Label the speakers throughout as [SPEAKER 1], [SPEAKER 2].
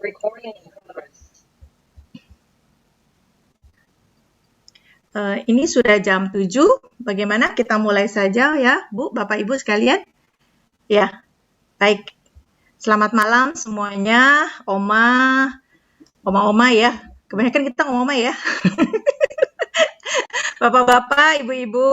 [SPEAKER 1] Recording in progress.
[SPEAKER 2] Ini sudah jam 7, bagaimana kita mulai saja ya Bu, Bapak Ibu sekalian? Ya, baik. Selamat malam semuanya, Oma ya. Kebanyakan kita ngomong Oma ya. Bapak-bapak, Ibu-ibu,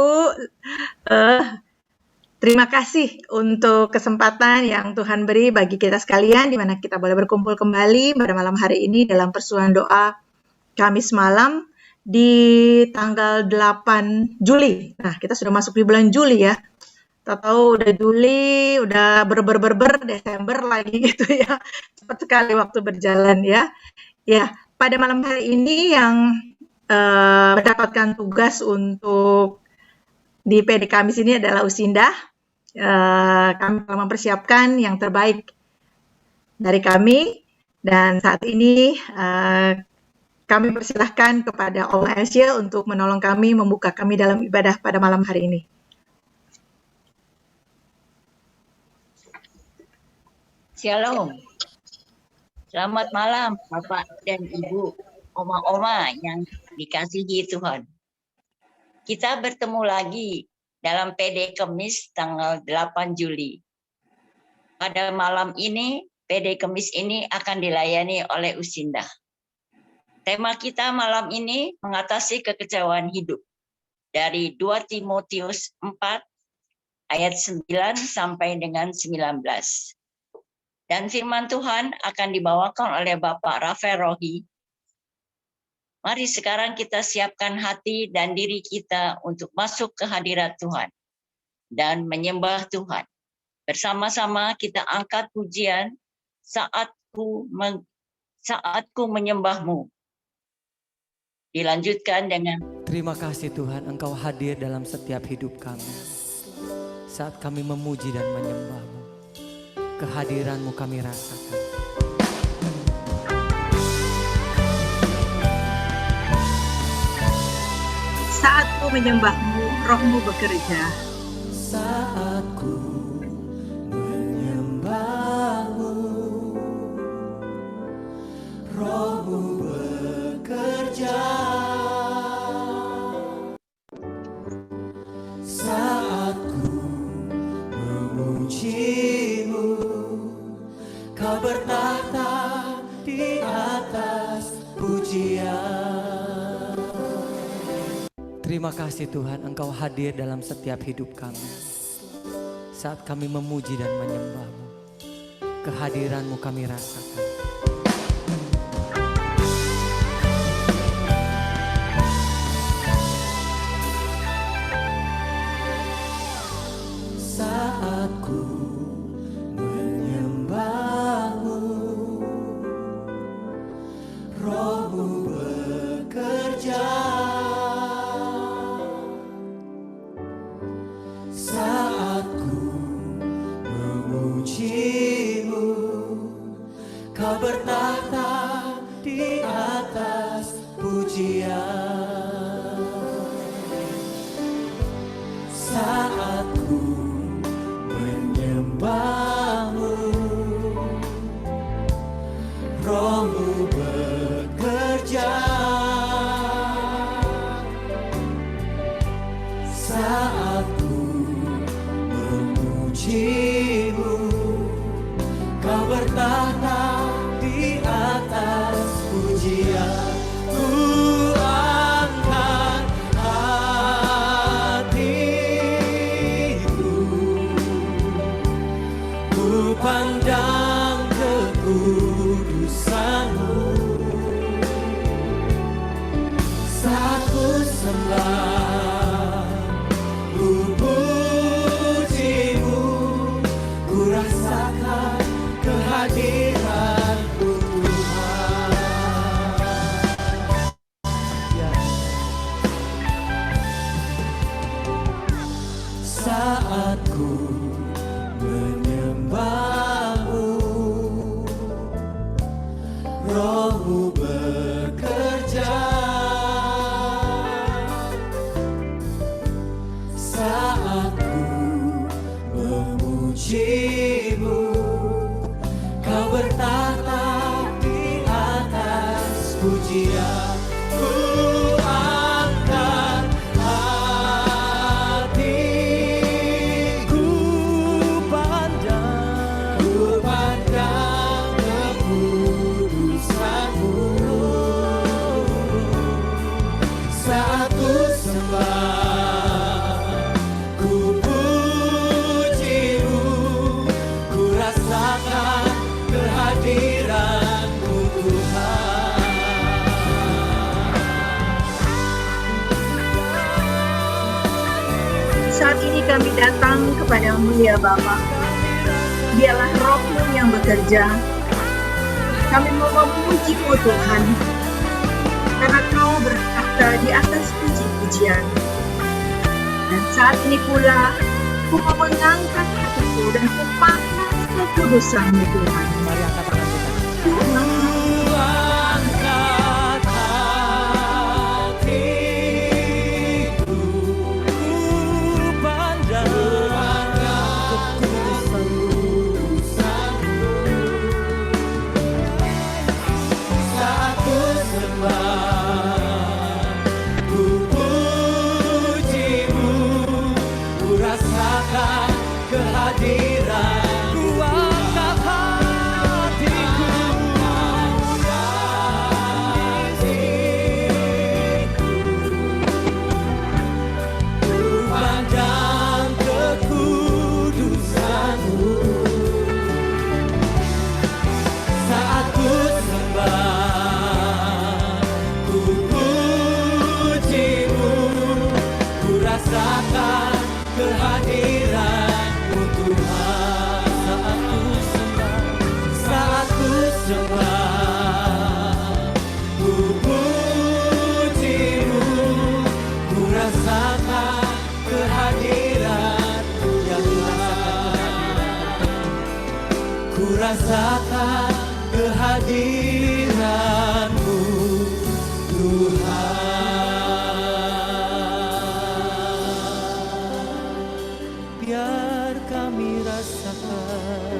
[SPEAKER 2] terima kasih untuk kesempatan yang Tuhan beri bagi kita sekalian, di mana kita boleh berkumpul kembali pada malam hari ini dalam persuanan doa Kamis malam di tanggal 8 Juli. Nah, kita sudah masuk di bulan Juli ya. Tahu udah Juli, udah ber Desember lagi gitu ya. Cepat sekali waktu berjalan ya. Ya, pada malam hari ini yang mendapatkan tugas untuk di PD Kamis ini adalah Usindah. Kami telah mempersiapkan yang terbaik dari kami, dan saat ini kami persilahkan kepada Oma Elsie untuk menolong kami, membuka kami dalam ibadah pada malam hari ini.
[SPEAKER 3] Shalom. Selamat malam Bapak dan Ibu, Oma-oma yang dikasihi Tuhan. Kita bertemu lagi dalam PD Kamis tanggal 8 Juli. Pada malam ini, PD Kamis ini akan dilayani oleh Usindah. Tema kita malam ini mengatasi kekecewaan hidup. Dari 2 Timotius 4 ayat 9 sampai dengan 19. Dan firman Tuhan akan dibawakan oleh Bapak Rafael Rohi. Mari sekarang kita siapkan hati dan diri kita untuk masuk ke hadirat Tuhan dan menyembah Tuhan. Bersama-sama kita angkat pujian saatku menyembahmu. Dilanjutkan dengan
[SPEAKER 4] terima kasih Tuhan, Engkau hadir dalam setiap hidup kami. Saat kami memuji dan menyembah-Mu, kehadiran-Mu kami rasakan.
[SPEAKER 2] Saat ku menyembah-Mu, Roh-Mu bekerja.
[SPEAKER 4] Saat ku menyembah-Mu, Roh-Mu bekerja. Saat ku memuji-Mu, Kau bertahta di atas pujian. Terima kasih Tuhan, Engkau hadir dalam setiap hidup kami. Saat kami memuji dan menyembah-Mu, kehadiran-Mu kami rasakan. Saat ku menyembah-Mu, Roh-Mu bekerja. Saat ku memuji-Mu, Kau bertahta di atas pujian. Saat ku menyembah-Mu, Roh-Mu bekerja. Saat ku memuji-Mu, Kau bertahta di atas pujian. Ku angkat hatiku, ku pandang kekudusan-Mu. Saat ku sembah, ku puji-Mu, ku rasakan kehadiran-Mu Tuhan. Ya. Saat ku menyembah-Mu, Roh-Mu bekerja. Saat ku memuji-Mu, Kau bertahta di kekudusanmu. Saat ku sembah, ku pujimu, ku rasakan kehadiran-Mu Tuhan.
[SPEAKER 2] Saat ini kami datang kepadamu ya Bapa. Biarlah Roh-Mu yang bekerja. Kami mau memuji-Mu Tuhan, karena Kau berkata di atas puji-pujian. Dan saat ini pula, ku mau mengangkat hatiku dan ku panas kekudusan-Mu Tuhan.
[SPEAKER 4] Mari angkat tangan kita.
[SPEAKER 2] Tuhan,
[SPEAKER 4] Angkat hatiku, ku pandang kekudusan-Mu. Saat ku sembah, ku pujimu, ku rasakan kehadiran-Mu. Angkat hatiku, ku pandang kekudusan-Mu. Saat ku sembah, ku pujimu, ku rasakan kehadiran-Mu Tuhan. Saat ku sembah, ku pujimu, ku rasakan kehadiran-Mu. Yang ku rasakan kehadiran-Mu Tuhan. Biar kami rasakan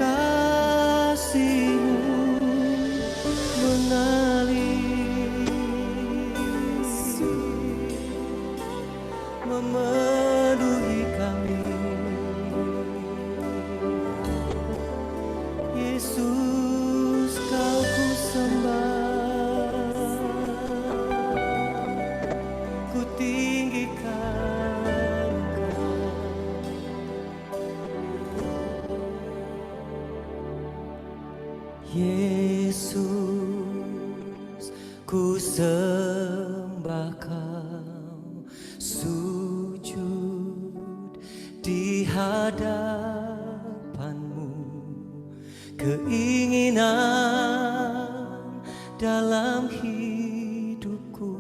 [SPEAKER 4] kasih-Mu mengalir, memenuhi kami. Yesus, Kau ku sembah, ku tinggikan Engkau. Yesus, ku sembah Kau, sujud di hadapan-Mu. Keinginan dalam hidupku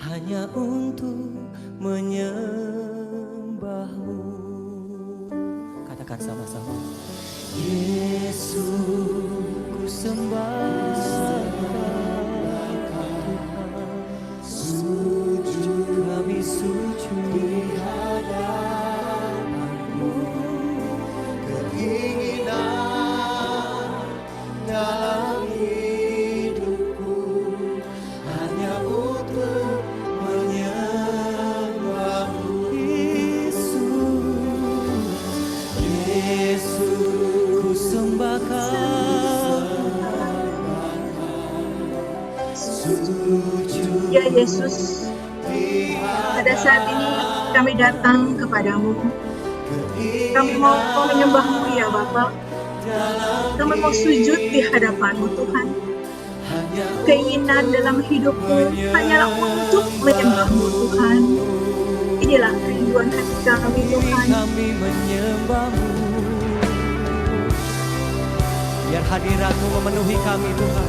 [SPEAKER 4] hanya untuk menyembah-Mu. Katakan sama-sama. Yesus, ku sembah Tuhan, sujud, kami sujud di hadapan-Mu. Keinginan dalam hidupku hanya untuk menyembah-Mu. Yesus, ku sembah Kau, sujud
[SPEAKER 2] ya Yesus, pada saat ini kami datang kepadamu. Kami mau menyembah-Mu ya Bapa. Kami mau sujud di hadapan-Mu Tuhan. Keinginan dalam hidupku hanyalah untuk menyembah-Mu Tuhan. Inilah kerinduan hati kami Tuhan.
[SPEAKER 4] kami menyembah-Mu. Biar hadirat-Mu memenuhi kami Tuhan.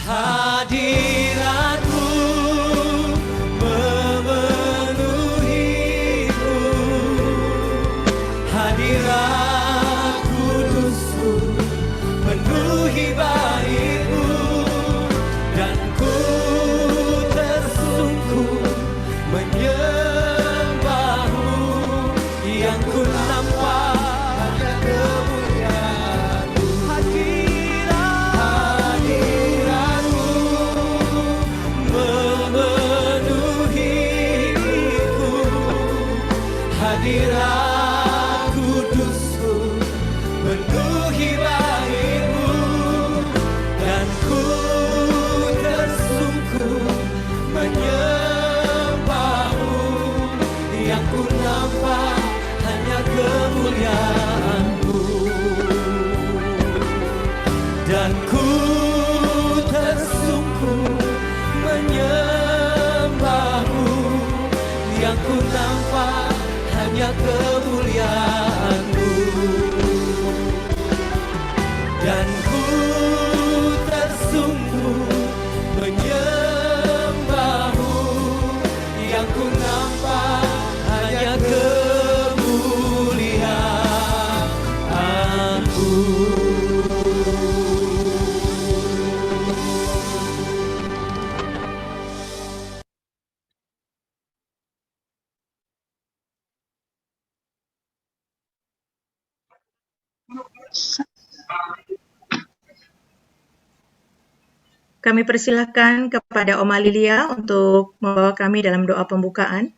[SPEAKER 4] Hadirat-Mu memenuhiku, hadirat kudus-Mu penuhi baik-Mu, dan ku tersungkur menyembah-Mu. Yang ku nampak hanya kemuliaan-Mu. Hadirat-Mu
[SPEAKER 2] Kami persilahkan kepada Oma Lilia untuk membawa kami dalam doa pembukaan.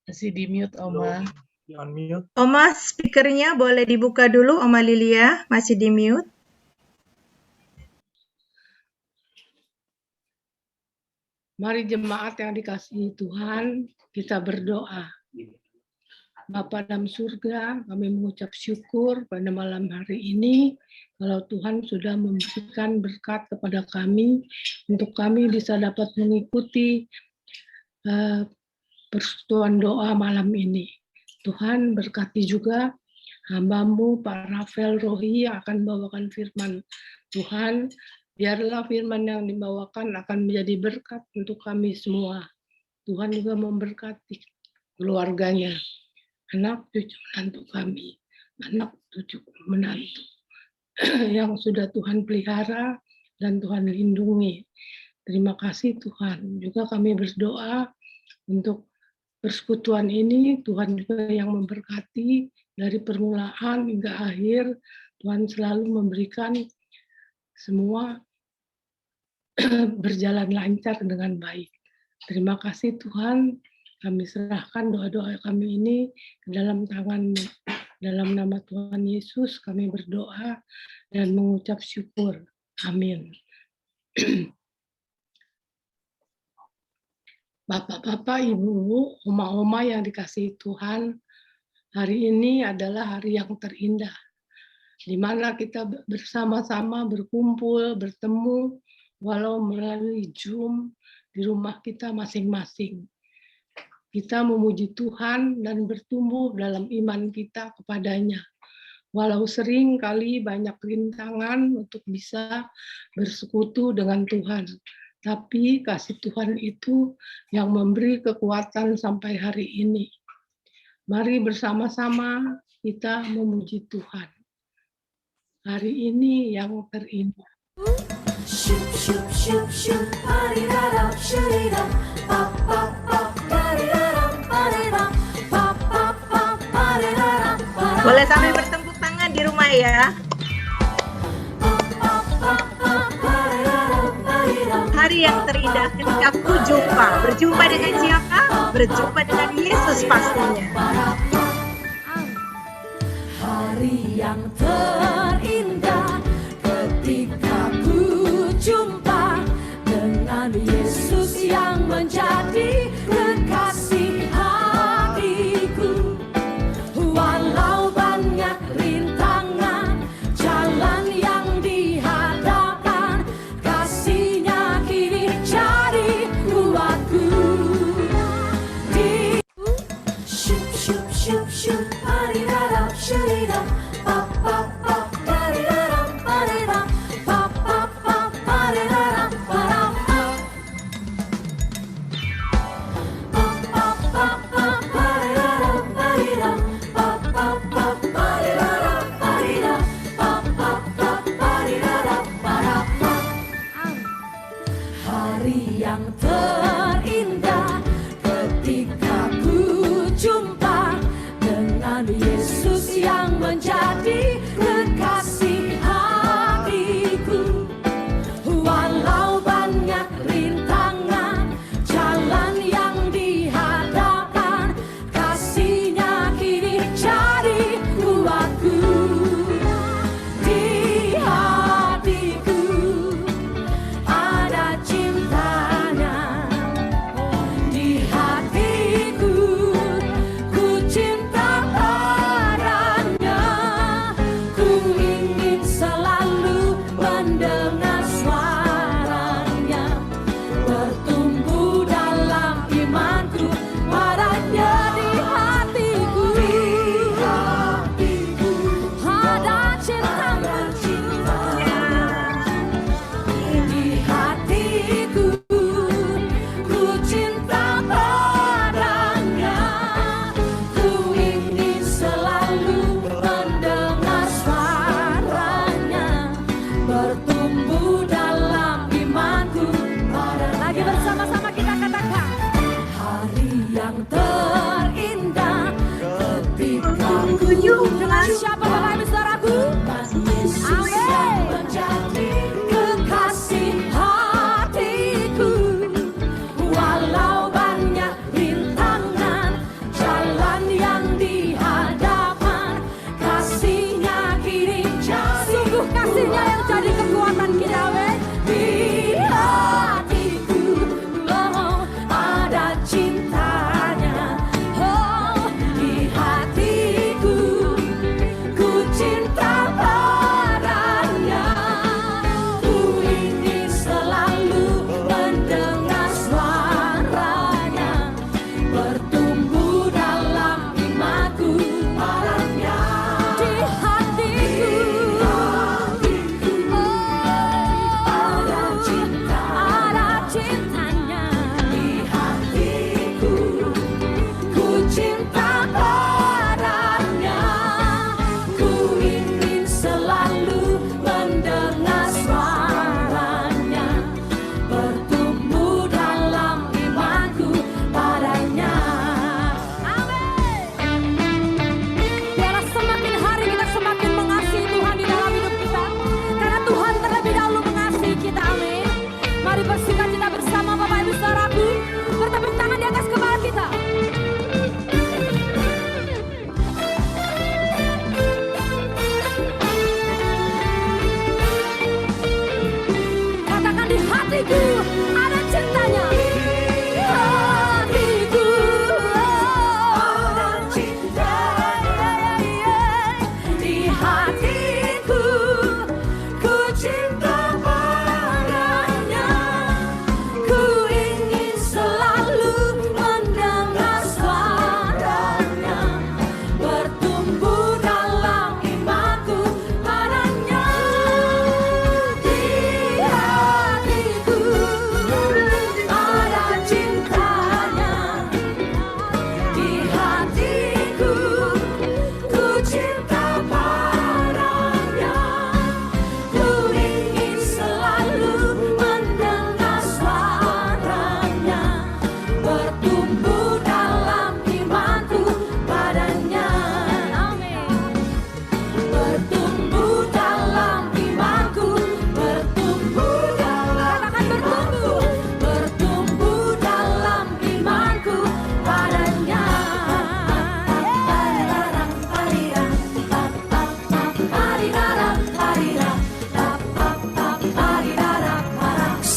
[SPEAKER 1] Masih di mute, Oma.
[SPEAKER 5] Jangan mute.
[SPEAKER 2] Oma, speakernya boleh dibuka dulu, Oma Lilia, masih di mute.
[SPEAKER 1] Mari jemaat yang dikasihi Tuhan, kita berdoa. Bapa dalam surga, kami mengucap syukur pada malam hari ini kalau Tuhan sudah memberikan berkat kepada kami untuk kami bisa dapat mengikuti persekutuan doa malam ini. Tuhan berkati juga hamba-Mu Pak Rafael Rohi yang akan membawakan firman Tuhan. Biarlah firman yang dibawakan akan menjadi berkat untuk kami semua. Tuhan juga memberkati keluarganya, anak cucu menantu kami, anak cucu menantu yang sudah Tuhan pelihara dan Tuhan lindungi. Terima kasih Tuhan. Juga kami berdoa untuk persekutuan ini, Tuhan juga yang memberkati dari permulaan hingga akhir. Tuhan selalu memberikan semua berjalan lancar dengan baik. Terima kasih Tuhan, kami serahkan doa-doa kami ini ke dalam tangan-Mu. Dalam nama Tuhan Yesus kami berdoa dan mengucap syukur. Amin. Bapak-bapak, ibu, oma-oma yang dikasihi Tuhan, hari ini adalah hari yang terindah, di mana kita bersama-sama berkumpul, bertemu, walau melalui Zoom di rumah kita masing-masing. Kita memuji Tuhan dan bertumbuh dalam iman kita kepadanya. Walau sering kali banyak rintangan untuk bisa bersekutu dengan Tuhan. Tapi kasih Tuhan itu yang memberi kekuatan sampai hari ini. Mari bersama-sama kita memuji Tuhan. Hari ini yang terindah.
[SPEAKER 6] Shoop, shoop, shoop, shoop, pa-di-da-da, shoo-di-da, pa-pa-pa, da-di-da-da, pa-di-da, pa-pa-pa, pa-di-da-da, pa-da.
[SPEAKER 2] Boleh sambil bertepuk tangan di rumah ya. Hari yang terindah ketika ku jumpa. Berjumpa dengan siapa? Berjumpa dengan Yesus pastinya.
[SPEAKER 6] Hari yang terindah ketika ku jumpa dengan Yesus yang menjadi kekasih hatiku. Walau banyak rintangan, jalan yang dihadapkan, kasih-Nya kini jadi kuatku. Di shoop shoop shoop shoop, pa-di-da-da, shoo-di-da, pa-pa-pa, da-di-da-da, pa-di-da, pa-pa-pa, pa-di-da-da, pa-da-pa. Pa-pa-pa, pa-di-da-da, pa-di-da, pa-pa-pa, pa-di-da-da, pa-di-da, pa-pa-pa, pa-di-da-da, pa-da-pa. Hari yang terindah ketika ku jumpa dengan Yesus yang menjadi kekasih hatiku. Walau banyak rintangan, jalan yang dihadapkan, kasih-Nya kini jadi kuatku. Di hatiku ada cinta-Nya, di hatiku ku cinta padanya, ku ingin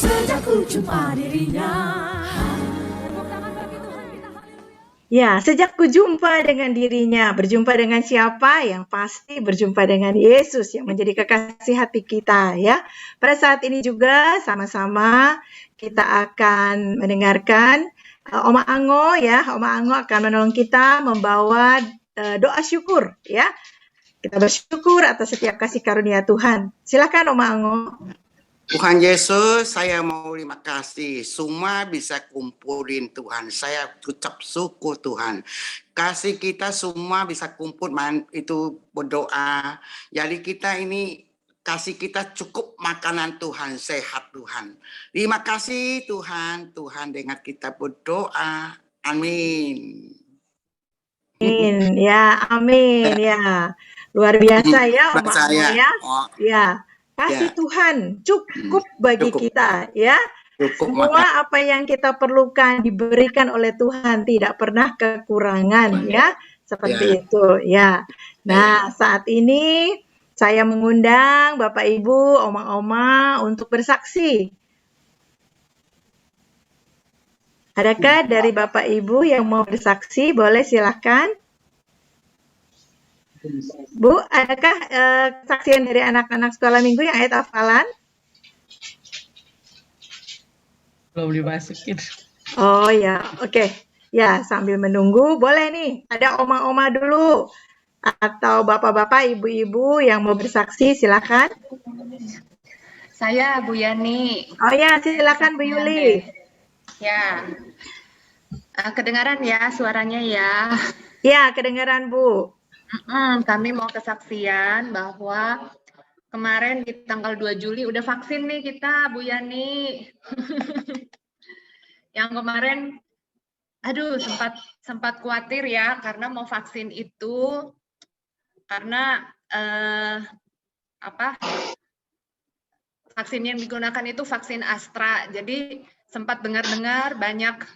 [SPEAKER 6] sejak ku jumpa dirinya. Tepuk tangan bagi Tuhan kita, haleluya.
[SPEAKER 2] Ya, sejak ku jumpa dengan dirinya, berjumpa dengan siapa? Yang pasti berjumpa dengan Yesus yang menjadi kekasih hati kita ya. Pada saat ini juga sama-sama kita akan mendengarkan Oma Ango ya. Oma Ango akan menolong kita membawa doa syukur ya. Kita bersyukur atas setiap kasih karunia Tuhan. Silakan Oma Ango.
[SPEAKER 5] Tuhan Yesus, saya mau terima kasih. Semua bisa kumpulin Tuhan. Saya ucap syukur Tuhan. Kasih kita semua bisa kumpul itu berdoa. Jadi kita ini kasih kita cukup makanan Tuhan, sehat Tuhan. Terima kasih Tuhan. Tuhan dengar kita berdoa. Amin.
[SPEAKER 2] Amin. Ya, amin ya. Luar biasa ya Oma Ango ya. Ya. Kasih Tuhan cukup bagi kita ya. Semua apa yang kita perlukan diberikan oleh Tuhan, tidak pernah kekurangan ya. Seperti itu ya. Nah, saat ini saya mengundang Bapak Ibu, oma-oma untuk bersaksi. Adakah dari Bapak Ibu yang mau bersaksi? Boleh silakan. Bu, adakah kesaksian dari anak-anak sekolah minggu yang ayat hafalan?
[SPEAKER 7] Belum dimasukin.
[SPEAKER 2] Oh ya, oke. Ya, sambil menunggu, boleh nih. Ada oma-oma dulu. Atau bapak-bapak, ibu-ibu yang mau bersaksi, silakan.
[SPEAKER 8] Saya Bu Yani.
[SPEAKER 2] Oh ya, silakan Bu Yuli.
[SPEAKER 8] Ya, kedengaran ya suaranya ya.
[SPEAKER 2] Ya, kedengaran Bu.
[SPEAKER 8] Kami mau kesaksian bahwa kemarin di tanggal 2 Juli udah vaksin nih kita, Bu Yani. Yang kemarin, aduh sempat khawatir ya karena mau vaksin itu karena vaksin yang digunakan itu vaksin Astra. Jadi sempat dengar-dengar banyak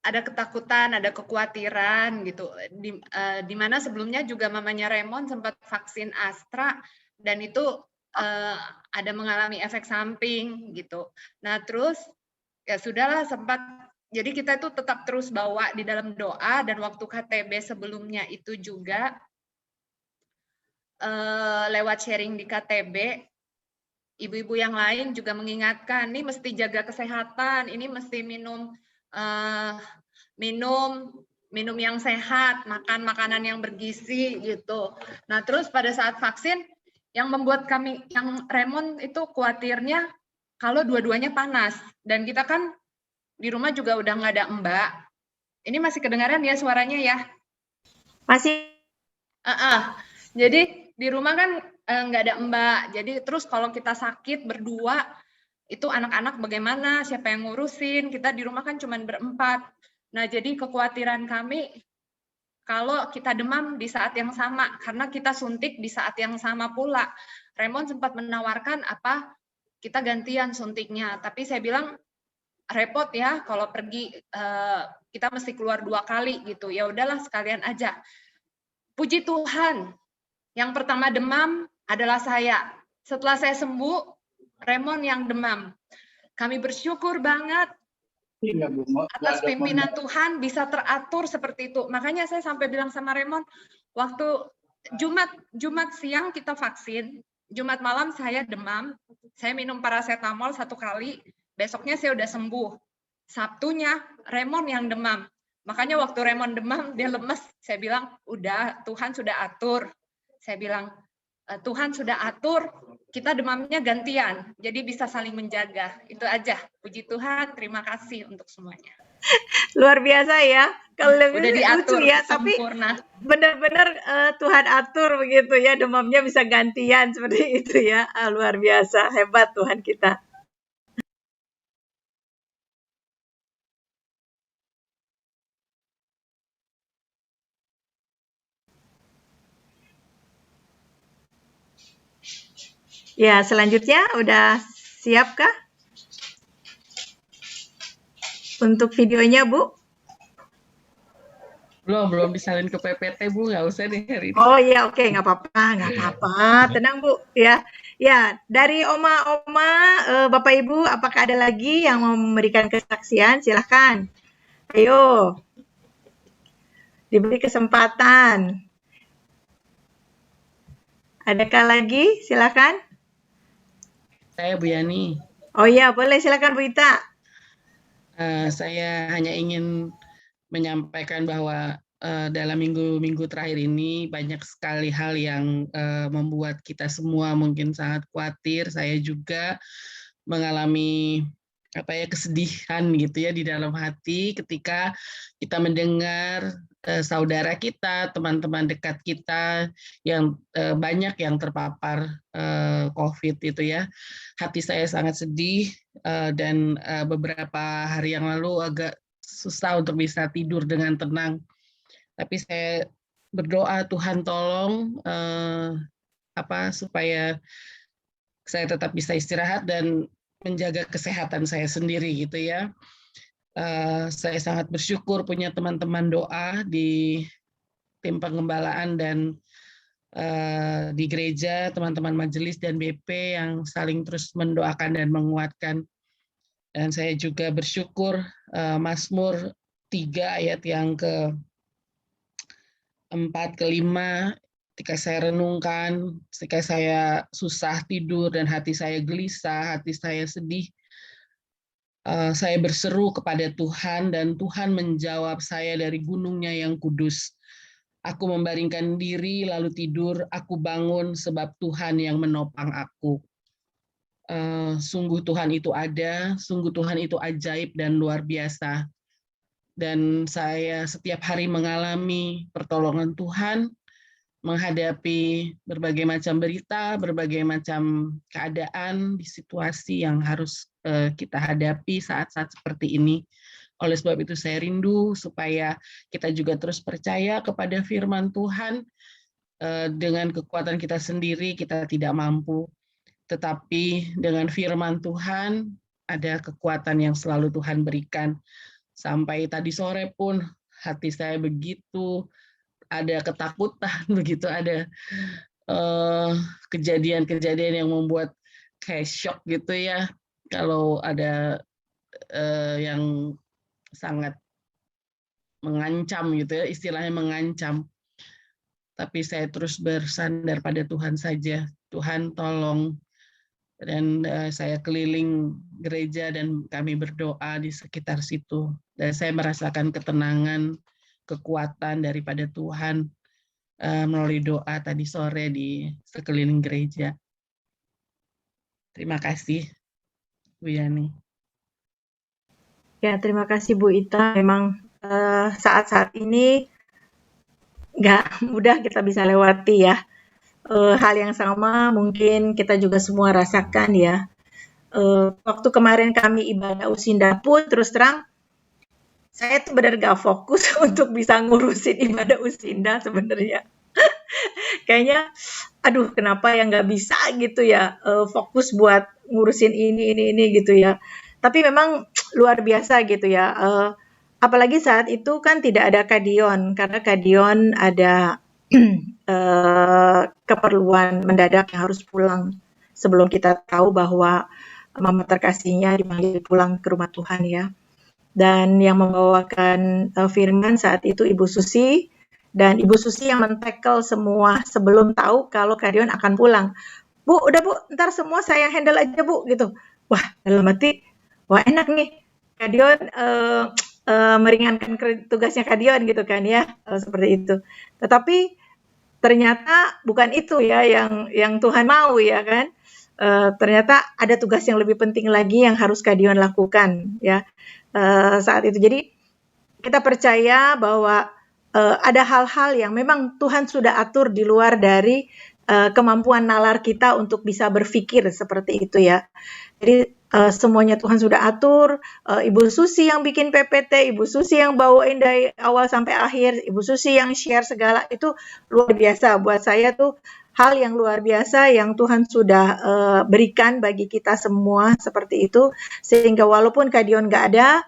[SPEAKER 8] ada ketakutan, ada kekhawatiran gitu. Di mana sebelumnya juga mamanya Raymond sempat vaksin Astra dan itu ada mengalami efek samping gitu. Nah terus ya sudahlah sempat. Jadi kita itu tetap terus bawa di dalam doa dan waktu KTB sebelumnya itu juga lewat sharing di KTB. Ibu-ibu yang lain juga mengingatkan, ini mesti jaga kesehatan, ini mesti minum yang sehat, makan makanan yang bergizi gitu. Nah terus pada saat vaksin yang membuat kami, yang Raymond itu khawatirnya kalau dua-duanya panas dan kita kan di rumah juga udah nggak ada Mbak. Ini masih kedengaran ya suaranya ya?
[SPEAKER 2] Masih.
[SPEAKER 8] Jadi di rumah kan nggak ada Mbak. Jadi terus kalau kita sakit berdua itu anak-anak bagaimana, siapa yang ngurusin, kita di rumah kan cuma berempat. Nah jadi kekhawatiran kami kalau kita demam di saat yang sama, karena kita suntik di saat yang sama pula. Raymond sempat menawarkan apa kita gantian suntiknya, tapi saya bilang repot ya kalau pergi kita mesti keluar 2 kali gitu, ya udahlah sekalian aja. Puji Tuhan, yang pertama demam adalah saya. Setelah saya sembuh, Raymond yang demam. Kami bersyukur banget atas pimpinan Tuhan bisa teratur seperti itu. Makanya saya sampai bilang sama Raymond, waktu Jumat siang kita vaksin, Jumat malam saya demam, saya minum paracetamol 1 kali, besoknya saya udah sembuh. Sabtunya Raymond yang demam. Makanya waktu Raymond demam, dia lemes. Saya bilang, udah Tuhan sudah atur. Saya bilang, Tuhan sudah atur, kita demamnya gantian, jadi bisa saling menjaga. Itu aja. Puji Tuhan, terima kasih untuk semuanya.
[SPEAKER 2] Luar biasa ya. Kalau
[SPEAKER 8] udah diatur
[SPEAKER 2] ya,
[SPEAKER 8] sempurna.
[SPEAKER 2] Tapi benar-benar Tuhan atur begitu ya, demamnya bisa gantian seperti itu ya. Luar biasa, hebat Tuhan kita. Ya, selanjutnya udah siapkah untuk videonya, Bu?
[SPEAKER 7] Belum disalin ke PPT, Bu. Nggak usah deh hari ini.
[SPEAKER 2] Oh iya, oke, nggak apa-apa. Tenang, Bu. Ya, Ya, dari Oma-Oma, Bapak Ibu, apakah ada lagi yang mau memberikan kesaksian? Silahkan. Ayo, diberi kesempatan. Adakah lagi? Silahkan.
[SPEAKER 7] Saya Bu Yani.
[SPEAKER 2] Oh iya, boleh silakan Bu Ita.
[SPEAKER 7] Saya hanya ingin menyampaikan bahwa dalam minggu-minggu terakhir ini banyak sekali hal yang membuat kita semua mungkin sangat khawatir. Saya juga mengalami kesedihan gitu ya di dalam hati ketika kita mendengar saudara kita, teman-teman dekat kita yang banyak yang terpapar COVID itu ya. Hati saya sangat sedih dan beberapa hari yang lalu agak susah untuk bisa tidur dengan tenang. Tapi saya berdoa Tuhan tolong supaya saya tetap bisa istirahat dan menjaga kesehatan saya sendiri gitu ya. Saya sangat bersyukur punya teman-teman doa di tim pengembalaan dan di gereja, teman-teman majelis dan BP yang saling terus mendoakan dan menguatkan. Dan saya juga bersyukur Mazmur 3 ayat yang ke-4, ke-5, ketika saya renungkan, ketika saya susah tidur dan hati saya gelisah, hati saya sedih, saya berseru kepada Tuhan dan Tuhan menjawab saya dari gunungnya yang kudus. Aku membaringkan diri lalu tidur, aku bangun sebab Tuhan yang menopang aku. Sungguh Tuhan itu ada, sungguh Tuhan itu ajaib dan luar biasa. Dan saya setiap hari mengalami pertolongan Tuhan, menghadapi berbagai macam berita, berbagai macam keadaan di situasi yang harus kita hadapi saat-saat seperti ini. Oleh sebab itu saya rindu supaya kita juga terus percaya kepada firman Tuhan. Dengan kekuatan kita sendiri kita tidak mampu, tetapi dengan firman Tuhan ada kekuatan yang selalu Tuhan berikan. Sampai tadi sore pun hati saya begitu ada ketakutan, begitu ada kejadian-kejadian yang membuat kayak shock gitu ya, kalau ada yang sangat mengancam gitu ya, istilahnya mengancam. Tapi saya terus bersandar pada Tuhan saja. Tuhan tolong. Dan saya keliling gereja dan kami berdoa di sekitar situ. Dan saya merasakan ketenangan, kekuatan daripada Tuhan melalui doa tadi sore di sekeliling gereja. Terima kasih, Bu Yani.
[SPEAKER 2] Ya, terima kasih Bu Ita. Memang saat-saat ini nggak mudah kita bisa lewati ya. Hal yang sama mungkin kita juga semua rasakan ya. Waktu kemarin kami ibadah Usinda pun terus terang saya tuh benar gak fokus untuk bisa ngurusin ibadah Usinda sebenarnya. Kayaknya, aduh kenapa yang nggak bisa gitu ya, fokus buat ngurusin ini gitu ya. Tapi memang luar biasa gitu ya. Apalagi saat itu kan tidak ada Kadion, karena Kadion ada keperluan mendadak yang harus pulang sebelum kita tahu bahwa Mama terkasihnya dipanggil pulang ke rumah Tuhan ya. Dan yang membawakan firman saat itu Ibu Susi, dan Ibu Susi yang men-tackle semua sebelum tahu kalau Kadion akan pulang. Bu, udah Bu, ntar semua saya handle aja Bu, gitu. Wah, dalam hati, wah enak nih, Kadion meringankan tugasnya Kadion gitu kan ya, seperti itu. Tetapi ternyata bukan itu ya yang Tuhan mau ya kan. Ternyata ada tugas yang lebih penting lagi yang harus Kadion lakukan ya saat itu. Jadi kita percaya bahwa ada hal-hal yang memang Tuhan sudah atur di luar dari kemampuan nalar kita untuk bisa berpikir seperti itu ya. Jadi semuanya Tuhan sudah atur. Ibu Susi yang bikin PPT, Ibu Susi yang bawain dari awal sampai akhir, Ibu Susi yang share segala, itu luar biasa. Buat saya tuh hal yang luar biasa yang Tuhan sudah berikan bagi kita semua seperti itu, sehingga walaupun Kadion nggak ada,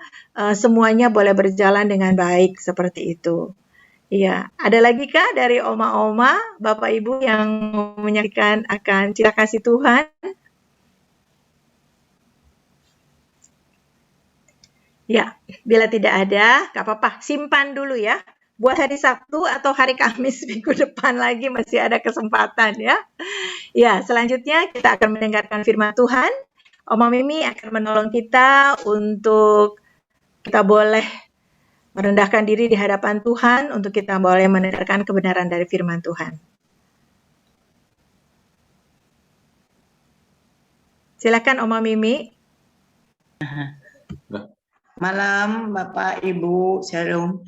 [SPEAKER 2] semuanya boleh berjalan dengan baik seperti itu. Iya, ada lagi kah dari oma-oma, bapak ibu yang mau menyampaikan akan cinta kasih Tuhan? Ya, bila tidak ada, gak apa-apa, simpan dulu ya. Buat hari Sabtu atau hari Kamis minggu depan lagi masih ada kesempatan ya. Ya, selanjutnya kita akan mendengarkan firman Tuhan. Oma Mimi akan menolong kita untuk kita boleh merendahkan diri di hadapan Tuhan untuk kita boleh mendengarkan kebenaran dari firman Tuhan. Silakan Oma Mimi.
[SPEAKER 9] Malam Bapak Ibu, Shalom.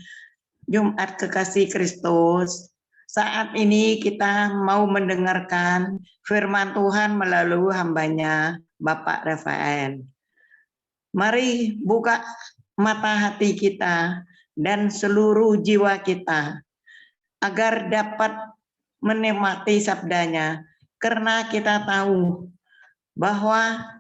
[SPEAKER 9] Jumat Kekasih Kristus. Saat ini kita mau mendengarkan firman Tuhan melalui hambanya Bapak Rafael. Mari buka mata hati kita dan seluruh jiwa kita agar dapat menikmati sabdanya, karena kita tahu bahwa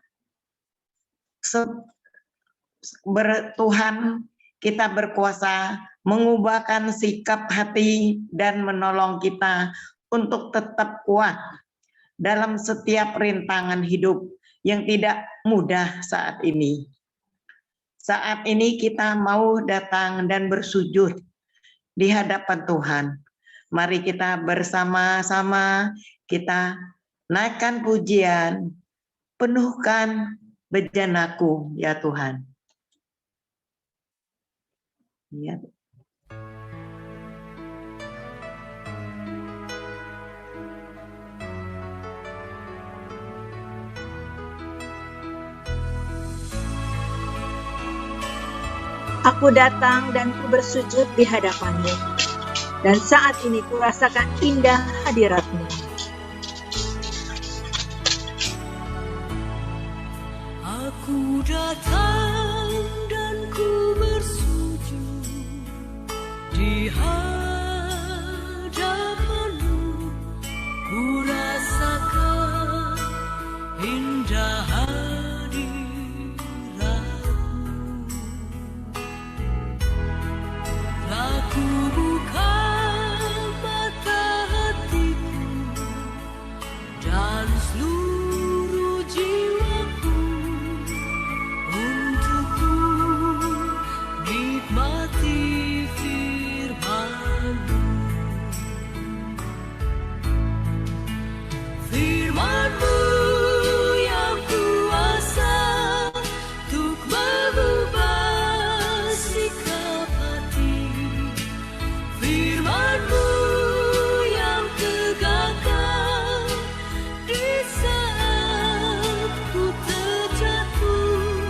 [SPEAKER 9] Tuhan kita berkuasa mengubahkan sikap hati dan menolong kita untuk tetap kuat dalam setiap rintangan hidup yang tidak mudah saat ini. Saat ini kita mau datang dan bersujud di hadapan Tuhan. Mari kita bersama-sama kita naikkan pujian, penuhkan bejanaku ya Tuhan. Ya.
[SPEAKER 2] Aku datang dan ku bersujud di hadapan-Mu, dan saat ini ku rasakan indah hadirat-Mu.
[SPEAKER 6] Aku datang dan ku bersujud di hadapan-Mu, ku rasakan indah Aku buka mata hatiku dan seluruh jiwaku untuk ku nikmati firman-Mu. Firman-Mu yang kuasa untuk mengubah sikap hati. Firman-Mu yang tegakkan di saat ku terjatuh.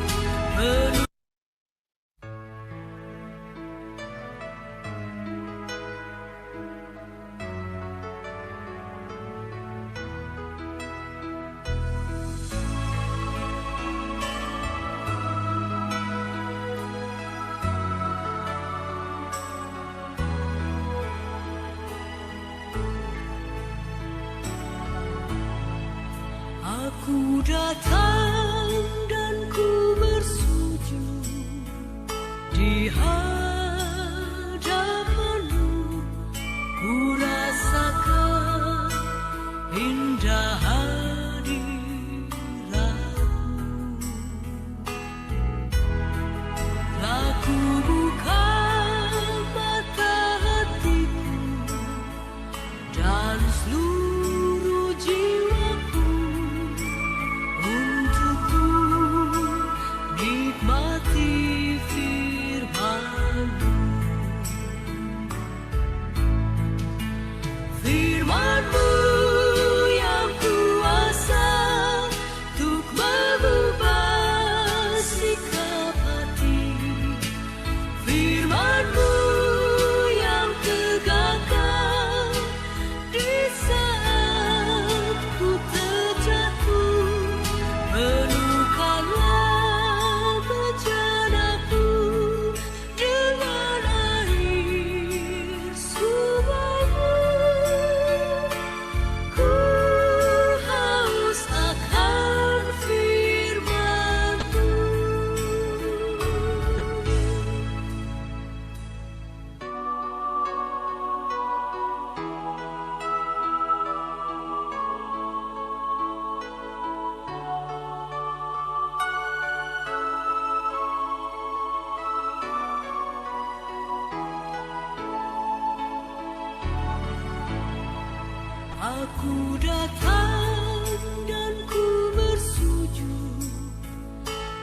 [SPEAKER 6] Aku datang dan ku bersujud di hadapan-Mu, ku rasakan indah hadirat-Mu. Aku buka mata hatiku dan seluruh jiwaku untuk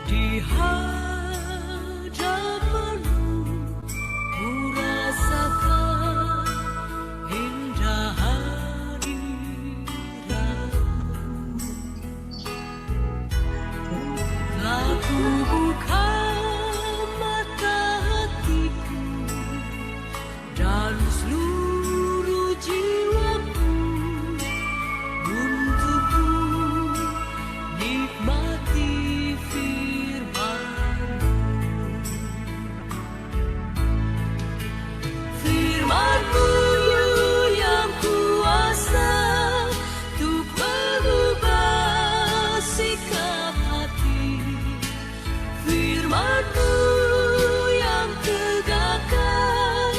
[SPEAKER 6] di hadapanmu ku rasakan indah hadiratmu. Telah ku buka mata hatiku dan seluruh jiwaku untuk ku nikmati firman-Mu. Firman-Mu yang kuasa untuk mengubah sikap hati. Firman-Mu yang tegakkan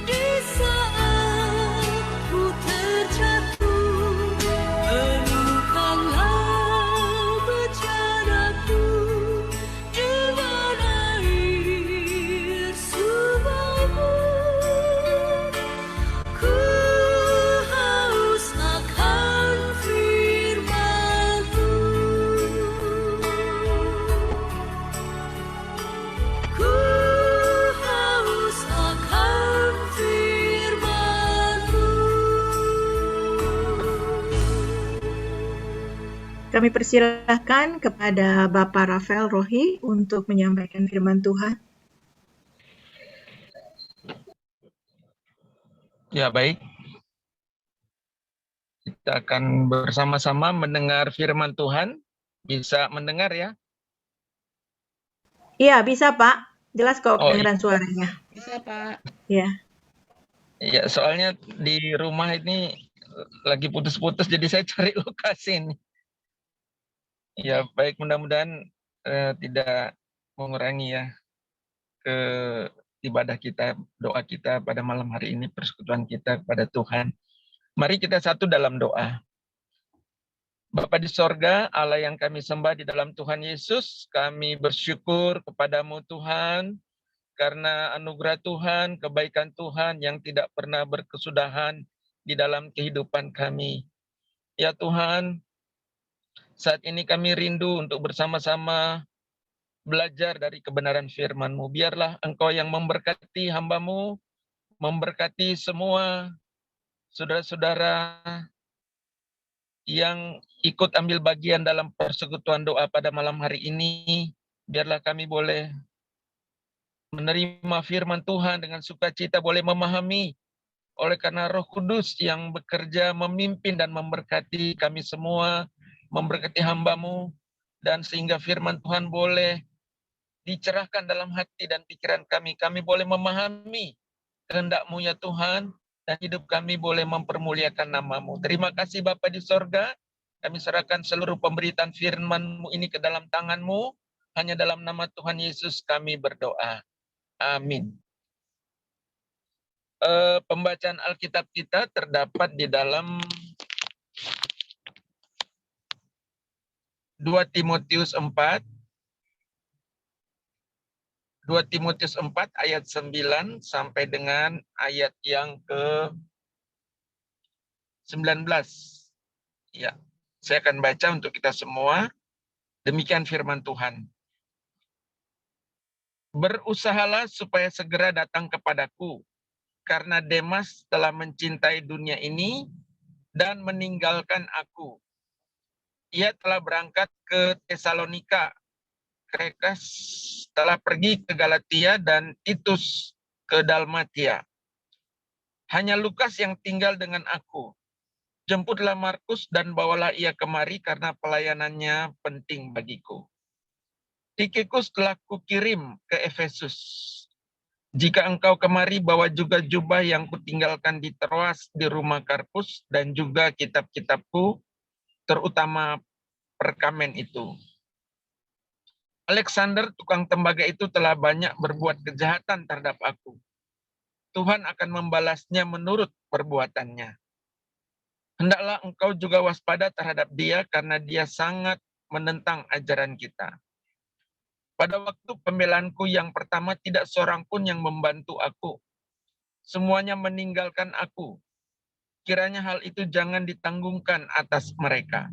[SPEAKER 6] di saat ku terjatuh. Penuhkanlah bejanaku dengan air sumber-Mu. Ku haus akan firman-Mu. Ku haus akan firman-Mu.
[SPEAKER 2] Kami persilahkan kepada Bapak Rafael Rohi untuk menyampaikan firman Tuhan.
[SPEAKER 10] Ya, baik. Kita akan bersama-sama mendengar firman Tuhan. Bisa mendengar ya?
[SPEAKER 2] Iya, bisa Pak. Jelas kok
[SPEAKER 10] Oh,
[SPEAKER 2] kedengaran suaranya.
[SPEAKER 7] Bisa, Pak.
[SPEAKER 2] Ya.
[SPEAKER 10] iya, soalnya di rumah ini lagi putus-putus, jadi saya cari lokasi ini. Ya, baik, mudah-mudahan tidak mengurangi ya ke ibadah kita, doa kita pada malam hari ini, persekutuan kita kepada Tuhan. Mari kita satu dalam doa. Bapa di sorga, Allah yang kami sembah di dalam Tuhan Yesus, kami bersyukur kepadamu Tuhan, karena anugerah Tuhan, kebaikan Tuhan yang tidak pernah berkesudahan di dalam kehidupan kami. Ya Tuhan, saat ini kami rindu untuk bersama-sama belajar dari kebenaran firman-Mu. Biarlah Engkau yang memberkati hamba-Mu, memberkati semua saudara-saudara yang ikut ambil bagian dalam persekutuan doa pada malam hari ini. Biarlah kami boleh menerima firman Tuhan dengan sukacita, boleh memahami oleh karena Roh Kudus yang bekerja memimpin dan memberkati kami semua, memberkati hamba-Mu, dan sehingga firman Tuhan boleh dicerahkan dalam hati dan pikiran kami. Kami boleh memahami kehendak-Mu ya Tuhan, dan hidup kami boleh mempermuliakan nama-Mu. Terima kasih Bapa di sorga, kami serahkan seluruh pemberitaan firman-Mu ini ke dalam tangan-Mu. Hanya dalam nama Tuhan Yesus kami berdoa. Amin. Pembacaan Alkitab kita terdapat di dalam 2 Timotius 4 ayat 9 sampai dengan ayat yang ke-19. Ya, saya akan baca untuk kita semua. Demikian firman Tuhan. Berusahalah supaya segera datang kepadaku, karena Demas telah mencintai dunia ini dan meninggalkan aku. Ia telah berangkat ke Tesalonika, Krekas telah pergi ke Galatia, dan Titus ke Dalmatia. Hanya Lukas yang tinggal dengan aku. Jemputlah Markus dan bawalah ia kemari karena pelayanannya penting bagiku. Tikikus telah kukirim ke Efesus. Jika engkau kemari, bawa juga jubah yang kutinggalkan di Troas di rumah Karpus, dan juga kitab-kitabku, terutama perkamen itu. Alexander, tukang tembaga itu, telah banyak berbuat kejahatan terhadap aku. Tuhan akan membalasnya menurut perbuatannya. Hendaklah engkau juga waspada terhadap dia, karena dia sangat menentang ajaran kita. Pada waktu pembelaanku yang pertama, tidak seorang pun yang membantu aku. Semuanya meninggalkan aku. Kiranya hal itu jangan ditanggungkan atas mereka.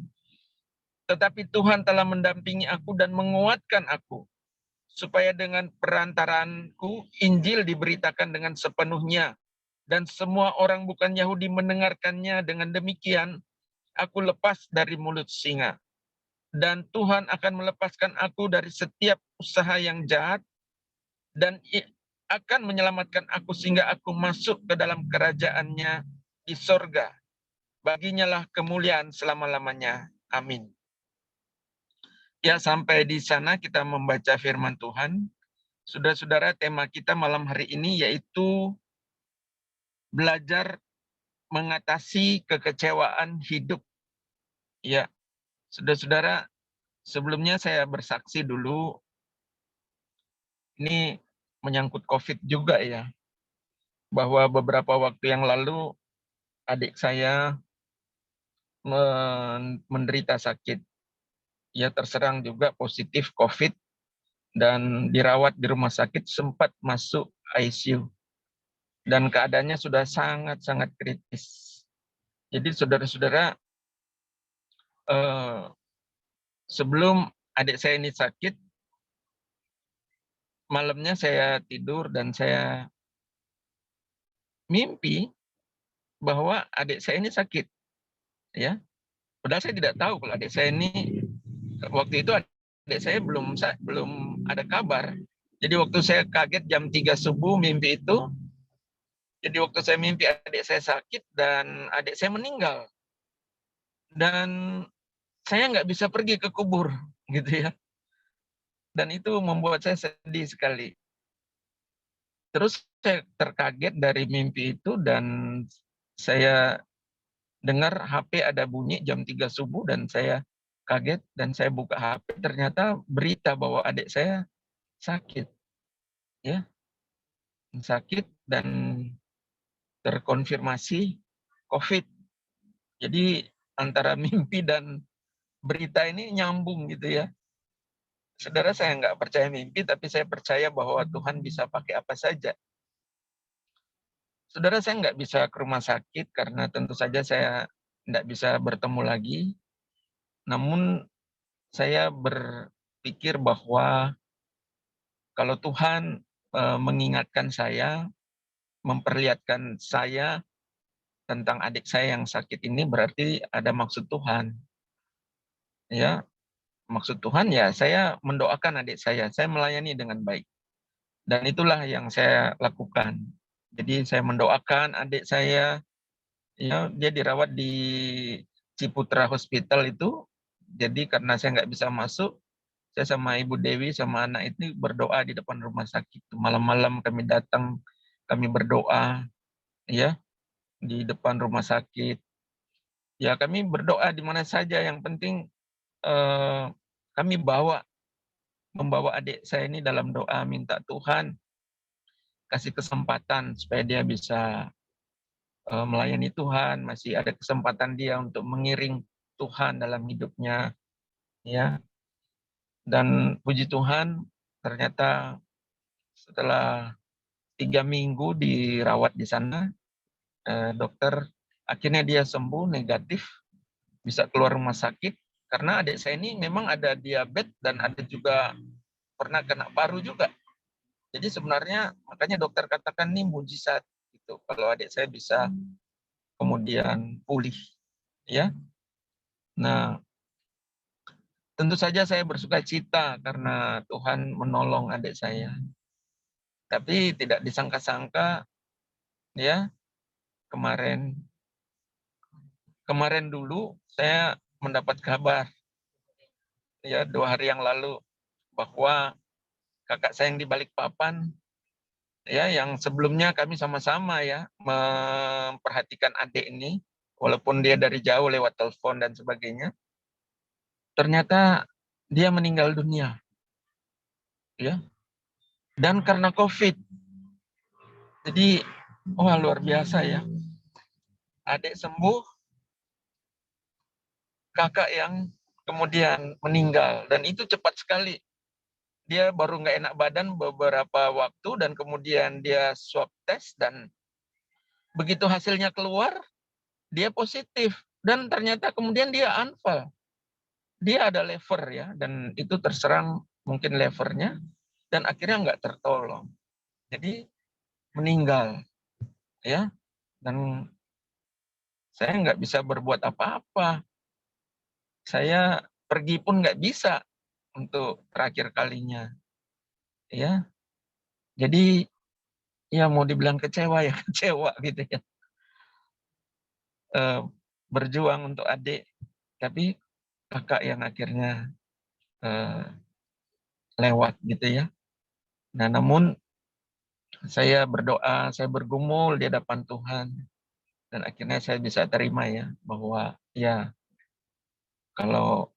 [SPEAKER 10] Tetapi Tuhan telah mendampingi aku dan menguatkan aku, supaya dengan perantaranku Injil diberitakan dengan sepenuhnya, dan semua orang bukan Yahudi mendengarkannya. Dengan demikian, aku lepas dari mulut singa. Dan Tuhan akan melepaskan aku dari setiap usaha yang jahat, dan akan menyelamatkan aku sehingga aku masuk ke dalam kerajaannya di sorga. Baginya lah kemuliaan selama-lamanya. Amin. Ya, sampai di sana kita membaca firman Tuhan. Saudara-saudara, tema kita malam hari ini yaitu belajar mengatasi kekecewaan hidup. Ya, saudara-saudara, sebelumnya saya bersaksi dulu, ini menyangkut COVID juga ya, bahwa beberapa waktu yang lalu adik saya menderita sakit. Ia terserang juga positif COVID dan dirawat di rumah sakit, sempat masuk ICU. Dan keadaannya sudah sangat-sangat kritis. Jadi saudara-saudara, sebelum adik saya ini sakit, malamnya saya tidur dan saya mimpi bahwa adik saya ini sakit. Ya, padahal saya tidak tahu kalau adik saya ini, waktu itu adik saya belum ada kabar. Jadi waktu saya kaget jam 3 subuh mimpi itu, jadi waktu saya mimpi adik saya sakit dan adik saya meninggal. Dan saya nggak bisa pergi ke kubur, gitu ya. Dan itu membuat saya sedih sekali. Terus saya terkaget dari mimpi itu dan saya dengar HP ada bunyi jam 3 subuh dan saya kaget dan saya buka HP, ternyata berita bahwa adik saya sakit. Ya. Sakit dan terkonfirmasi COVID. Jadi antara mimpi dan berita ini nyambung gitu ya. Saudara, saya nggak percaya mimpi, tapi saya percaya bahwa Tuhan bisa pakai apa saja. Saudara, saya nggak bisa ke rumah sakit karena tentu saja saya nggak bisa bertemu lagi. Namun saya berpikir bahwa kalau Tuhan mengingatkan saya, memperlihatkan saya tentang adik saya yang sakit ini, berarti ada maksud Tuhan. Ya, maksud Tuhan ya saya mendoakan adik saya melayani dengan baik. Dan itulah yang saya lakukan. Jadi saya mendoakan adik saya, ya, dia dirawat di Ciputra Hospital itu. Jadi karena saya nggak bisa masuk, saya sama Ibu Dewi sama anak itu berdoa di depan rumah sakit. Malam-malam kami datang, kami berdoa, ya, di depan rumah sakit. Ya, kami berdoa di mana saja. Yang penting kami membawa adik saya ini dalam doa, minta Tuhan kasih kesempatan supaya dia bisa melayani Tuhan, masih ada kesempatan dia untuk mengiring Tuhan dalam hidupnya, ya. Dan puji Tuhan, ternyata setelah 3 minggu dirawat di sana, dokter akhirnya dia sembuh negatif, bisa keluar rumah sakit. Karena adik saya ini memang ada diabetes dan ada juga pernah kena paru juga. Jadi sebenarnya makanya dokter katakan ini mujizat gitu kalau adik saya bisa kemudian pulih, ya. Nah, tentu saja saya bersuka cita karena Tuhan menolong adik saya. Tapi tidak disangka-sangka, ya, kemarin dulu saya mendapat kabar, ya, 2 hari yang lalu, bahwa kakak saya yang di Balikpapan, ya, yang sebelumnya kami sama-sama ya memperhatikan adik ini, walaupun dia dari jauh lewat telepon dan sebagainya, ternyata dia meninggal dunia, ya, dan karena COVID. Jadi, wah, luar biasa ya, adik sembuh, kakak yang kemudian meninggal, dan itu cepat sekali. Dia baru nggak enak badan beberapa waktu dan kemudian dia swab test dan begitu hasilnya keluar dia positif dan ternyata kemudian dia anfal. dia ada lever ya, dan itu terserang mungkin levernya, dan akhirnya nggak tertolong. Jadi meninggal ya, dan saya nggak bisa berbuat apa-apa. Saya pergi pun nggak bisa untuk terakhir kalinya. Ya, jadi ya mau dibilang kecewa ya kecewa gitu ya. Berjuang untuk adik, tapi kakak yang akhirnya lewat gitu ya. Nah, namun saya berdoa, saya bergumul di hadapan Tuhan, dan akhirnya saya bisa terima ya bahwa ya kalau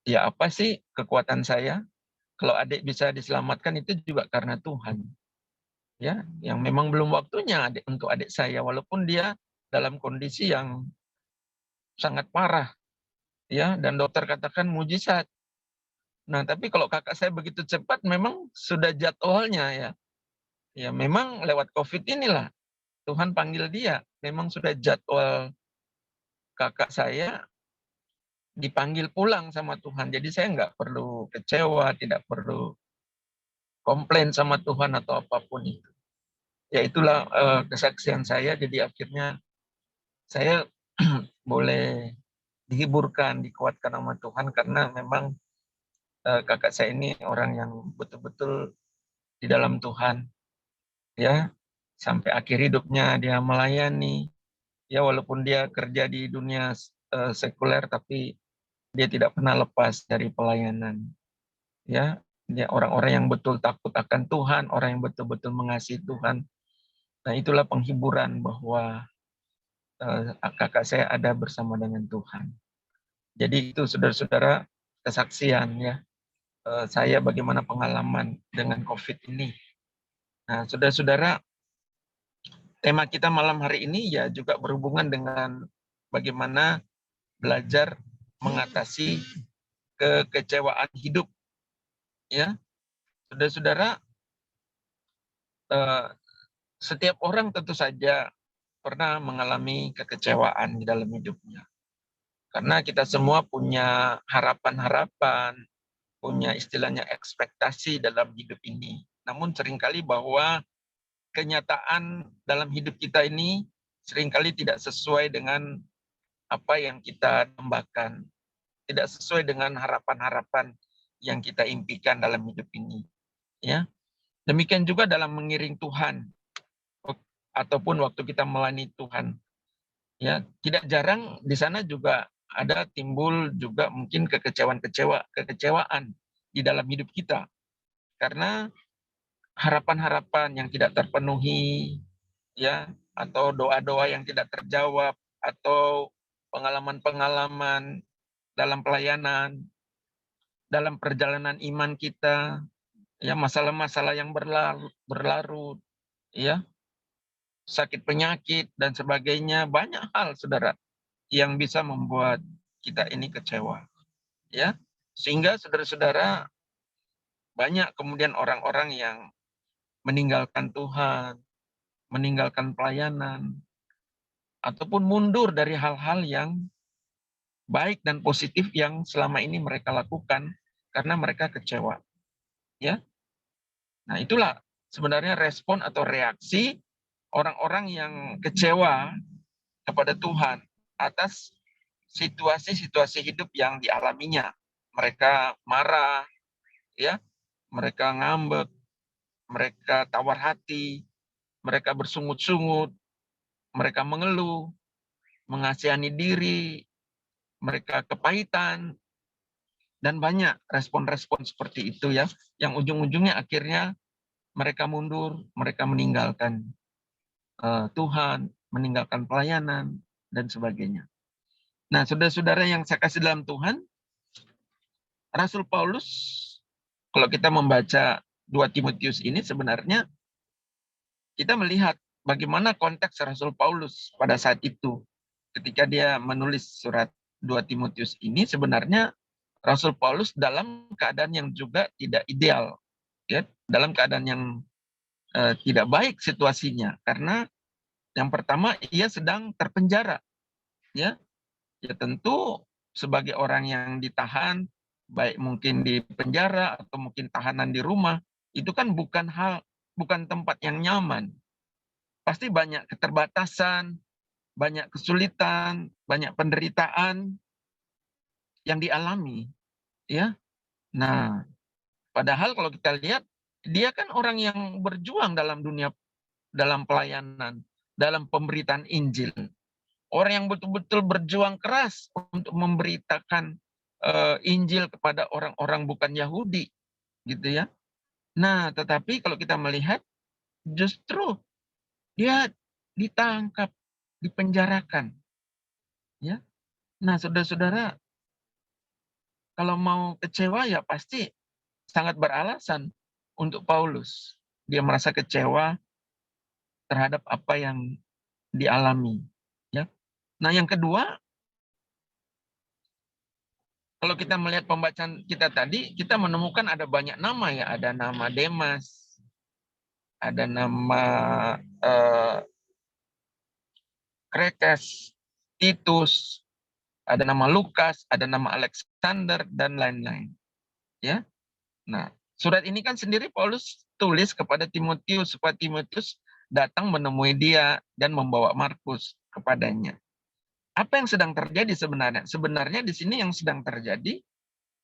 [SPEAKER 10] ya apa sih kekuatan saya, kalau adik bisa diselamatkan itu juga karena Tuhan. Ya, yang memang belum waktunya untuk adik saya, walaupun dia dalam kondisi yang sangat parah, ya, dan dokter katakan mujizat. Nah, tapi kalau kakak saya begitu cepat, memang sudah jadwalnya ya. Ya, memang lewat COVID inilah Tuhan panggil dia. Memang sudah jadwal kakak saya dipanggil pulang sama Tuhan. Jadi saya nggak perlu kecewa, tidak perlu komplain sama Tuhan atau apapun itu. Ya itulah kesaksian saya. Jadi akhirnya saya boleh dihiburkan, dikuatkan sama Tuhan karena memang kakak saya ini orang yang betul-betul di dalam Tuhan, ya, sampai akhir hidupnya dia melayani, ya walaupun dia kerja di dunia sekuler, tapi dia tidak pernah lepas dari pelayanan, ya. Dia orang-orang yang betul takut akan Tuhan, orang yang betul-betul mengasihi Tuhan. Nah, itulah penghiburan bahwa kakak saya ada bersama dengan Tuhan. Jadi itu saudara-saudara kesaksian ya. Saya bagaimana pengalaman dengan COVID ini. Nah, saudara-saudara, tema kita malam hari ini ya juga berhubungan dengan bagaimana belajar mengatasi kekecewaan hidup. Ya, saudara-saudara, setiap orang tentu saja pernah mengalami kekecewaan di dalam hidupnya. Karena kita semua punya harapan-harapan, punya istilahnya ekspektasi dalam hidup ini. Namun seringkali bahwa kenyataan dalam hidup kita ini seringkali tidak sesuai dengan apa yang kita dambakan, tidak sesuai dengan harapan-harapan yang kita impikan dalam hidup ini. Ya, demikian juga dalam mengiring Tuhan ataupun waktu kita melayani Tuhan. Ya, tidak jarang di sana juga ada timbul juga mungkin kekecewaan di dalam hidup kita. Karena harapan-harapan yang tidak terpenuhi, ya, atau doa-doa yang tidak terjawab, atau pengalaman-pengalaman dalam pelayanan, dalam perjalanan iman kita, ya, masalah-masalah yang berlarut, ya, sakit penyakit dan sebagainya, banyak hal, saudara, yang bisa membuat kita ini kecewa, ya, sehingga saudara-saudara banyak kemudian orang-orang yang meninggalkan Tuhan, meninggalkan pelayanan, ataupun mundur dari hal-hal yang baik dan positif yang selama ini mereka lakukan karena mereka kecewa. Ya, nah itulah sebenarnya respon atau reaksi orang-orang yang kecewa kepada Tuhan atas situasi-situasi hidup yang dialaminya. Mereka marah, ya, mereka ngambek, mereka tawar hati, mereka bersungut-sungut, mereka mengeluh, mengasihani diri, mereka kepahitan, dan banyak respon-respon seperti itu ya, yang ujung-ujungnya akhirnya mereka mundur, mereka meninggalkan Tuhan, meninggalkan pelayanan, dan sebagainya. Nah, saudara-saudara yang saya kasih dalam Tuhan, Rasul Paulus, kalau kita membaca 2 Timotius ini sebenarnya kita melihat bagaimana konteks Rasul Paulus pada saat itu. Ketika dia menulis surat 2 Timotius ini, sebenarnya Rasul Paulus dalam keadaan yang juga tidak ideal, ya, dalam keadaan yang tidak baik situasinya, karena yang pertama ia sedang terpenjara, ya, ya tentu sebagai orang yang ditahan, baik mungkin di penjara atau mungkin tahanan di rumah, itu kan bukan tempat yang nyaman. Pasti banyak keterbatasan, banyak kesulitan, banyak penderitaan yang dialami, ya. Nah, padahal kalau kita lihat, dia kan orang yang berjuang dalam dunia, dalam pelayanan, dalam pemberitaan Injil. Orang yang betul-betul berjuang keras untuk memberitakan Injil kepada orang-orang bukan Yahudi, gitu ya. Nah, tetapi kalau kita melihat, justru dia ditangkap, dipenjarakan, ya. Nah, saudara-saudara, kalau mau kecewa ya pasti sangat beralasan untuk Paulus. Dia merasa kecewa terhadap apa yang dialami, ya. Nah, yang kedua, kalau kita melihat pembacaan kita tadi, kita menemukan ada banyak nama ya, ada nama Demas, ada nama Krekes, Titus, ada nama Lukas, ada nama Alexander, dan lain-lain. Ya. Nah, surat ini kan sendiri Paulus tulis kepada Timotius supaya Timotius datang menemui dia dan membawa Markus kepadanya. Apa yang sedang terjadi sebenarnya? Sebenarnya di sini yang sedang terjadi,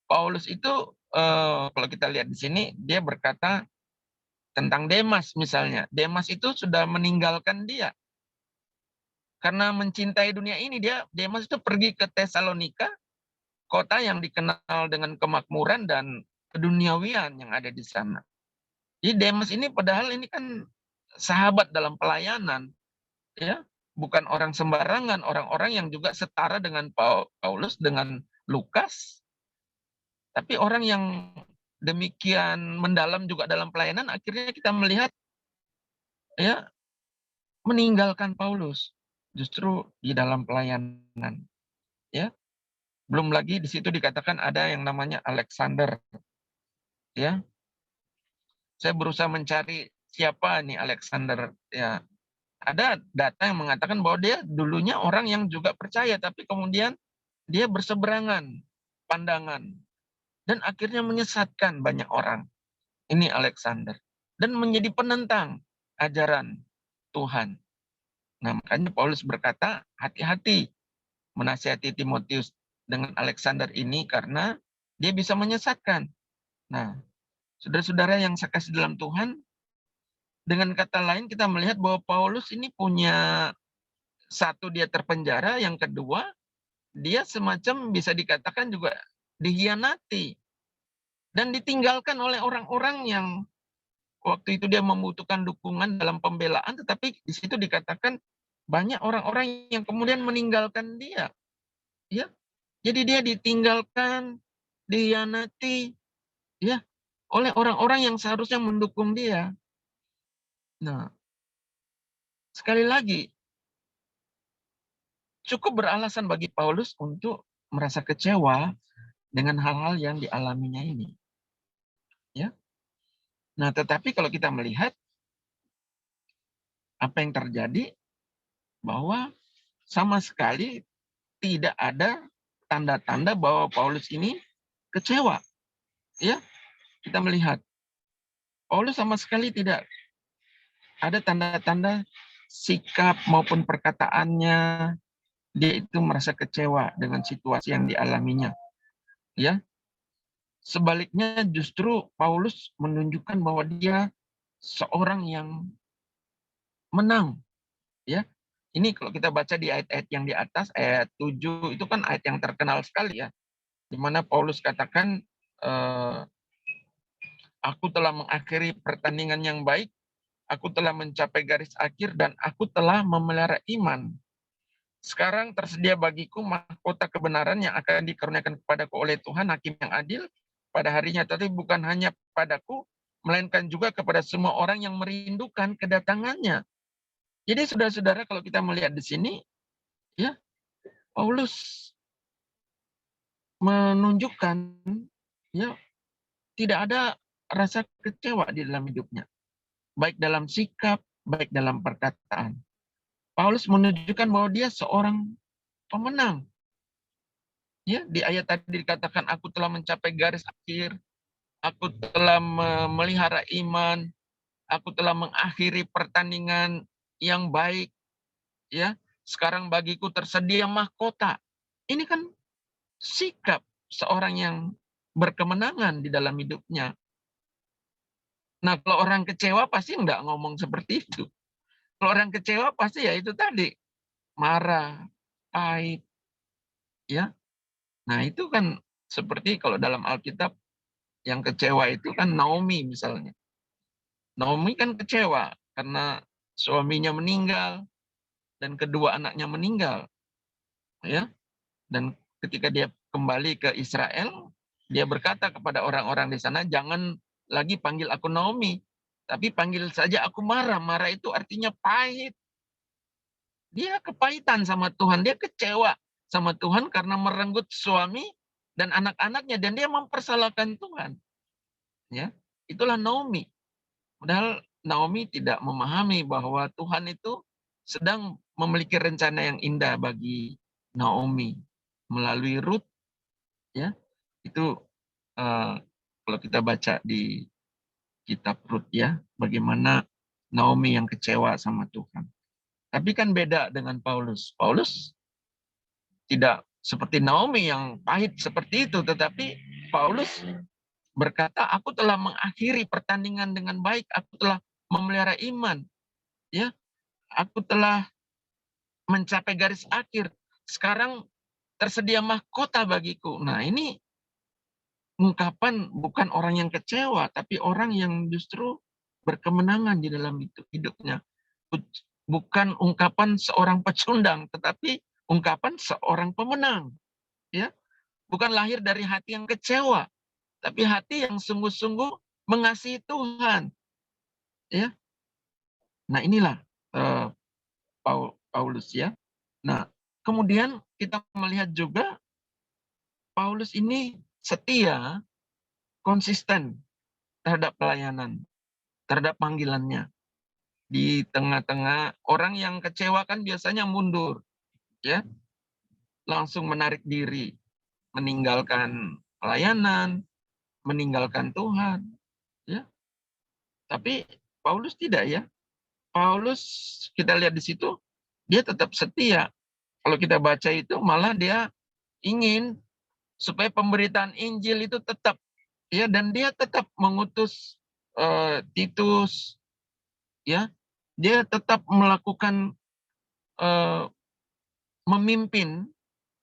[SPEAKER 10] Paulus itu kalau kita lihat di sini dia berkata tentang Demas misalnya. Demas itu sudah meninggalkan dia. Karena mencintai dunia ini, Demas itu pergi ke Tesalonika, kota yang dikenal dengan kemakmuran dan keduniawian yang ada di sana. Jadi Demas ini padahal ini kan sahabat dalam pelayanan, ya, bukan orang sembarangan, orang-orang yang juga setara dengan Paulus, dengan Lukas, tapi orang yang demikian mendalam juga dalam pelayanan, akhirnya kita melihat, ya, meninggalkan Paulus justru di dalam pelayanan, ya. Belum lagi di situ dikatakan ada yang namanya Alexander, ya. Saya berusaha mencari siapa nih Alexander, ya. Ada data yang mengatakan bahwa dia dulunya orang yang juga percaya, tapi kemudian dia berseberangan pandangan dan akhirnya menyesatkan banyak orang. Ini Alexander, dan menjadi penentang ajaran Tuhan. Nah, makanya Paulus berkata, hati-hati menasihati Timotius dengan Alexander ini karena dia bisa menyesatkan. Nah, saudara-saudara yang saya kasih dalam Tuhan, dengan kata lain kita melihat bahwa Paulus ini punya, satu, dia terpenjara, yang kedua, dia semacam bisa dikatakan juga dikhianati dan ditinggalkan oleh orang-orang yang waktu itu dia membutuhkan dukungan dalam pembelaan, tetapi di situ dikatakan banyak orang-orang yang kemudian meninggalkan dia. Ya. Jadi dia ditinggalkan, dikhianati, ya, oleh orang-orang yang seharusnya mendukung dia. Nah, sekali lagi, cukup beralasan bagi Paulus untuk merasa kecewa dengan hal-hal yang dialaminya ini. Ya. Nah, tetapi kalau kita melihat apa yang terjadi, bahwa sama sekali tidak ada tanda-tanda bahwa Paulus ini kecewa. Ya, kita melihat Paulus sama sekali tidak ada tanda-tanda sikap maupun perkataannya dia itu merasa kecewa dengan situasi yang dialaminya. Ya. Sebaliknya justru Paulus menunjukkan bahwa dia seorang yang menang. Ya. Ini kalau kita baca di ayat-ayat yang di atas, ayat 7, itu kan ayat yang terkenal sekali ya. Di mana Paulus katakan, aku telah mengakhiri pertandingan yang baik, aku telah mencapai garis akhir, dan aku telah memelihara iman. Sekarang tersedia bagiku mahkota kebenaran yang akan dikaruniakan kepadaku oleh Tuhan, Hakim yang adil, pada harinya, tapi bukan hanya padaku, melainkan juga kepada semua orang yang merindukan kedatangannya. Jadi saudara-saudara, kalau kita melihat di sini, ya, Paulus menunjukkan, ya, tidak ada rasa kecewa di dalam hidupnya, baik dalam sikap, baik dalam perkataan. Paulus menunjukkan bahwa dia seorang pemenang. Ya, di ayat tadi dikatakan aku telah mencapai garis akhir, aku telah memelihara iman, aku telah mengakhiri pertandingan yang baik, ya. Sekarang bagiku tersedia mahkota. Ini kan sikap seorang yang berkemenangan di dalam hidupnya. Nah, kalau orang kecewa pasti nggak ngomong seperti itu. Kalau orang kecewa pasti ya itu tadi, marah, pahit, ya. Nah, itu kan seperti kalau dalam Alkitab yang kecewa itu kan Naomi misalnya. Naomi kan kecewa karena suaminya meninggal dan kedua anaknya meninggal, ya. Dan ketika dia kembali ke Israel, dia berkata kepada orang-orang di sana, jangan lagi panggil aku Naomi, tapi panggil saja aku Mara. Mara itu artinya pahit. Dia kepahitan sama Tuhan, dia kecewa sama Tuhan karena merenggut suami dan anak-anaknya, dan dia mempersalahkan Tuhan. Ya, itulah Naomi. Padahal Naomi tidak memahami bahwa Tuhan itu sedang memiliki rencana yang indah bagi Naomi melalui Ruth, ya. Itu kalau kita baca di kitab Ruth, ya, bagaimana Naomi yang kecewa sama Tuhan. Tapi kan beda dengan Paulus. Paulus tidak seperti Naomi yang pahit seperti itu, tetapi Paulus berkata, aku telah mengakhiri pertandingan dengan baik, aku telah memelihara iman, ya, aku telah mencapai garis akhir. Sekarang tersedia mahkota bagiku. Nah, ini ungkapan bukan orang yang kecewa, tapi orang yang justru berkemenangan di dalam hidupnya. Bukan ungkapan seorang pecundang, tetapi ungkapan seorang pemenang. Ya, bukan lahir dari hati yang kecewa, tapi hati yang sungguh-sungguh mengasihi Tuhan. Ya, nah inilah Paulus, ya. Nah, kemudian kita melihat juga Paulus ini setia, konsisten terhadap pelayanan, terhadap panggilannya. Di tengah-tengah orang yang kecewa kan biasanya mundur, ya, langsung menarik diri, meninggalkan pelayanan, meninggalkan Tuhan, ya. Tapi Paulus tidak, ya. Paulus kita lihat di situ dia tetap setia. Kalau kita baca itu malah dia ingin supaya pemberitaan Injil itu tetap, ya, dan dia tetap mengutus Titus, ya. Dia tetap melakukan memimpin,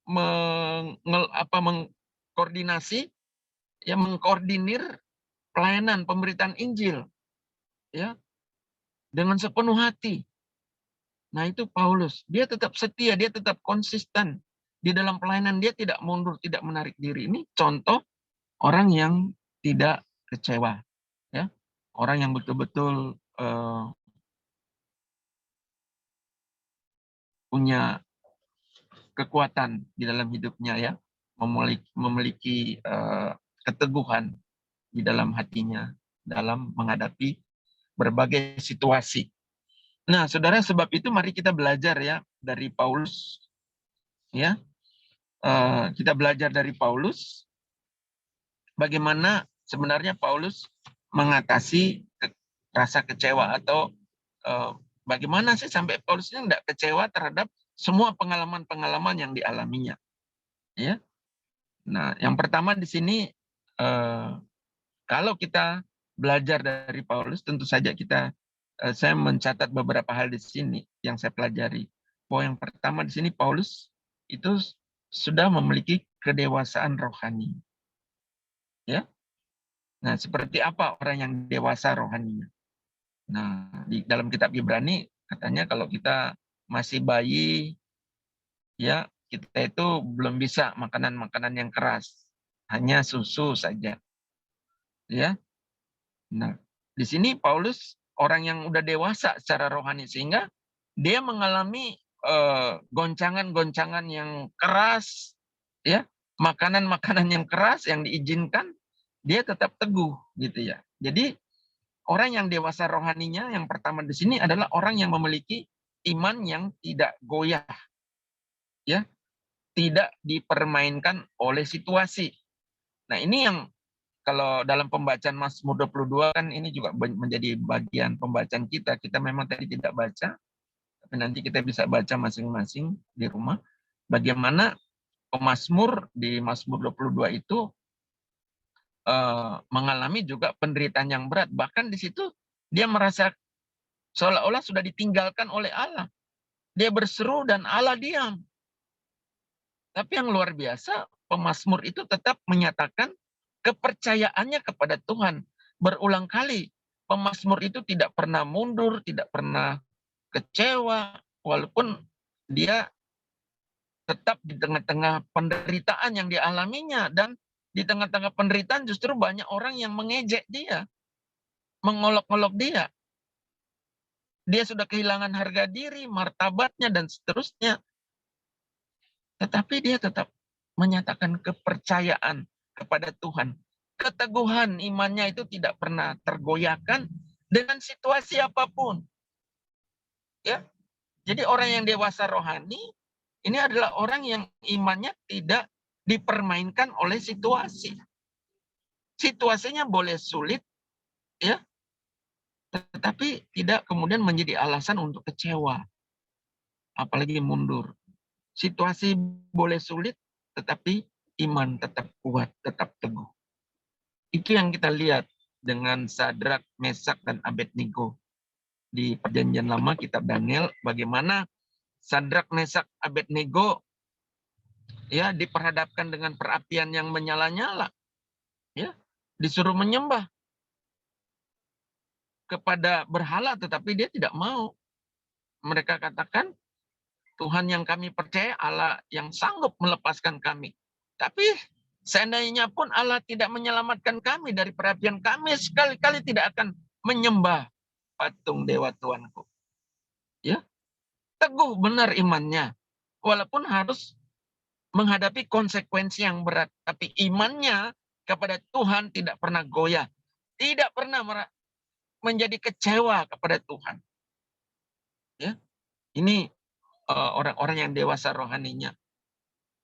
[SPEAKER 10] mengkoordinasi, ya, mengkoordinir pelayanan pemberitaan Injil, ya, dengan sepenuh hati. Nah, itu Paulus. Dia tetap setia, dia tetap konsisten di dalam pelayanan, dia tidak mundur, tidak menarik diri. Ini contoh orang yang tidak kecewa, ya. Orang yang betul-betul punya kekuatan di dalam hidupnya, ya, memiliki keteguhan di dalam hatinya dalam menghadapi berbagai situasi. Nah, saudara, sebab itu mari kita belajar, ya, dari Paulus, ya. Kita belajar dari Paulus bagaimana sebenarnya Paulus mengatasi rasa kecewa, atau bagaimana sih sampai Paulusnya tidak kecewa terhadap semua pengalaman-pengalaman yang dialaminya, ya. Nah, yang pertama di sini kalau kita belajar dari Paulus, tentu saja saya mencatat beberapa hal di sini yang saya pelajari. Bahwa yang pertama di sini Paulus itu sudah memiliki kedewasaan rohani, ya. Nah, seperti apa orang yang dewasa rohaninya? Nah, di dalam kitab Ibrani katanya kalau kita masih bayi, ya, kita itu belum bisa makanan-makanan yang keras, hanya susu saja, ya. Nah, di sini Paulus orang yang udah dewasa secara rohani, sehingga dia mengalami goncangan-goncangan yang keras, ya, makanan-makanan yang keras yang diizinkan, dia tetap teguh, gitu, ya. Jadi orang yang dewasa rohaninya yang pertama di sini adalah orang yang memiliki iman yang tidak goyah, ya, tidak dipermainkan oleh situasi. Nah, ini yang kalau dalam pembacaan Mazmur 22 kan ini juga menjadi bagian pembacaan kita. Kita memang tadi tidak baca, tapi nanti kita bisa baca masing-masing di rumah. Bagaimana pemazmur di Mazmur 22 itu mengalami juga penderitaan yang berat. Bahkan di situ dia merasa seolah-olah sudah ditinggalkan oleh Allah. Dia berseru dan Allah diam. Tapi yang luar biasa, pemazmur itu tetap menyatakan kepercayaannya kepada Tuhan. Berulang kali, pemazmur itu tidak pernah mundur, tidak pernah kecewa, walaupun dia tetap di tengah-tengah penderitaan yang dialaminya. Dan di tengah-tengah penderitaan justru banyak orang yang mengejek dia, mengolok-olok dia. Dia sudah kehilangan harga diri, martabatnya, dan seterusnya. Tetapi dia tetap menyatakan kepercayaan kepada Tuhan. Keteguhan imannya itu tidak pernah tergoyahkan dengan situasi apapun. Ya. Jadi orang yang dewasa rohani ini adalah orang yang imannya tidak dipermainkan oleh situasi. Situasinya boleh sulit, ya, tetapi tidak kemudian menjadi alasan untuk kecewa, apalagi mundur. Situasi boleh sulit, tetapi iman tetap kuat, tetap teguh. Itu yang kita lihat dengan Sadrak, Mesak, dan Abednego. Di Perjanjian Lama, kitab Daniel, bagaimana Sadrak, Mesak, Abednego ya diperhadapkan dengan perapian yang menyala-nyala. Ya, disuruh menyembah kepada berhala, tetapi dia tidak mau. Mereka katakan, Tuhan yang kami percaya, Allah yang sanggup melepaskan kami. Tapi seandainya pun Allah tidak menyelamatkan kami dari perapian, kami sekali-kali tidak akan menyembah patung dewa Tuanku. Ya, teguh benar imannya, walaupun harus menghadapi konsekuensi yang berat. Tapi imannya kepada Tuhan tidak pernah goyah, tidak pernah menjadi kecewa kepada Tuhan. Ya, ini orang-orang yang dewasa rohaninya.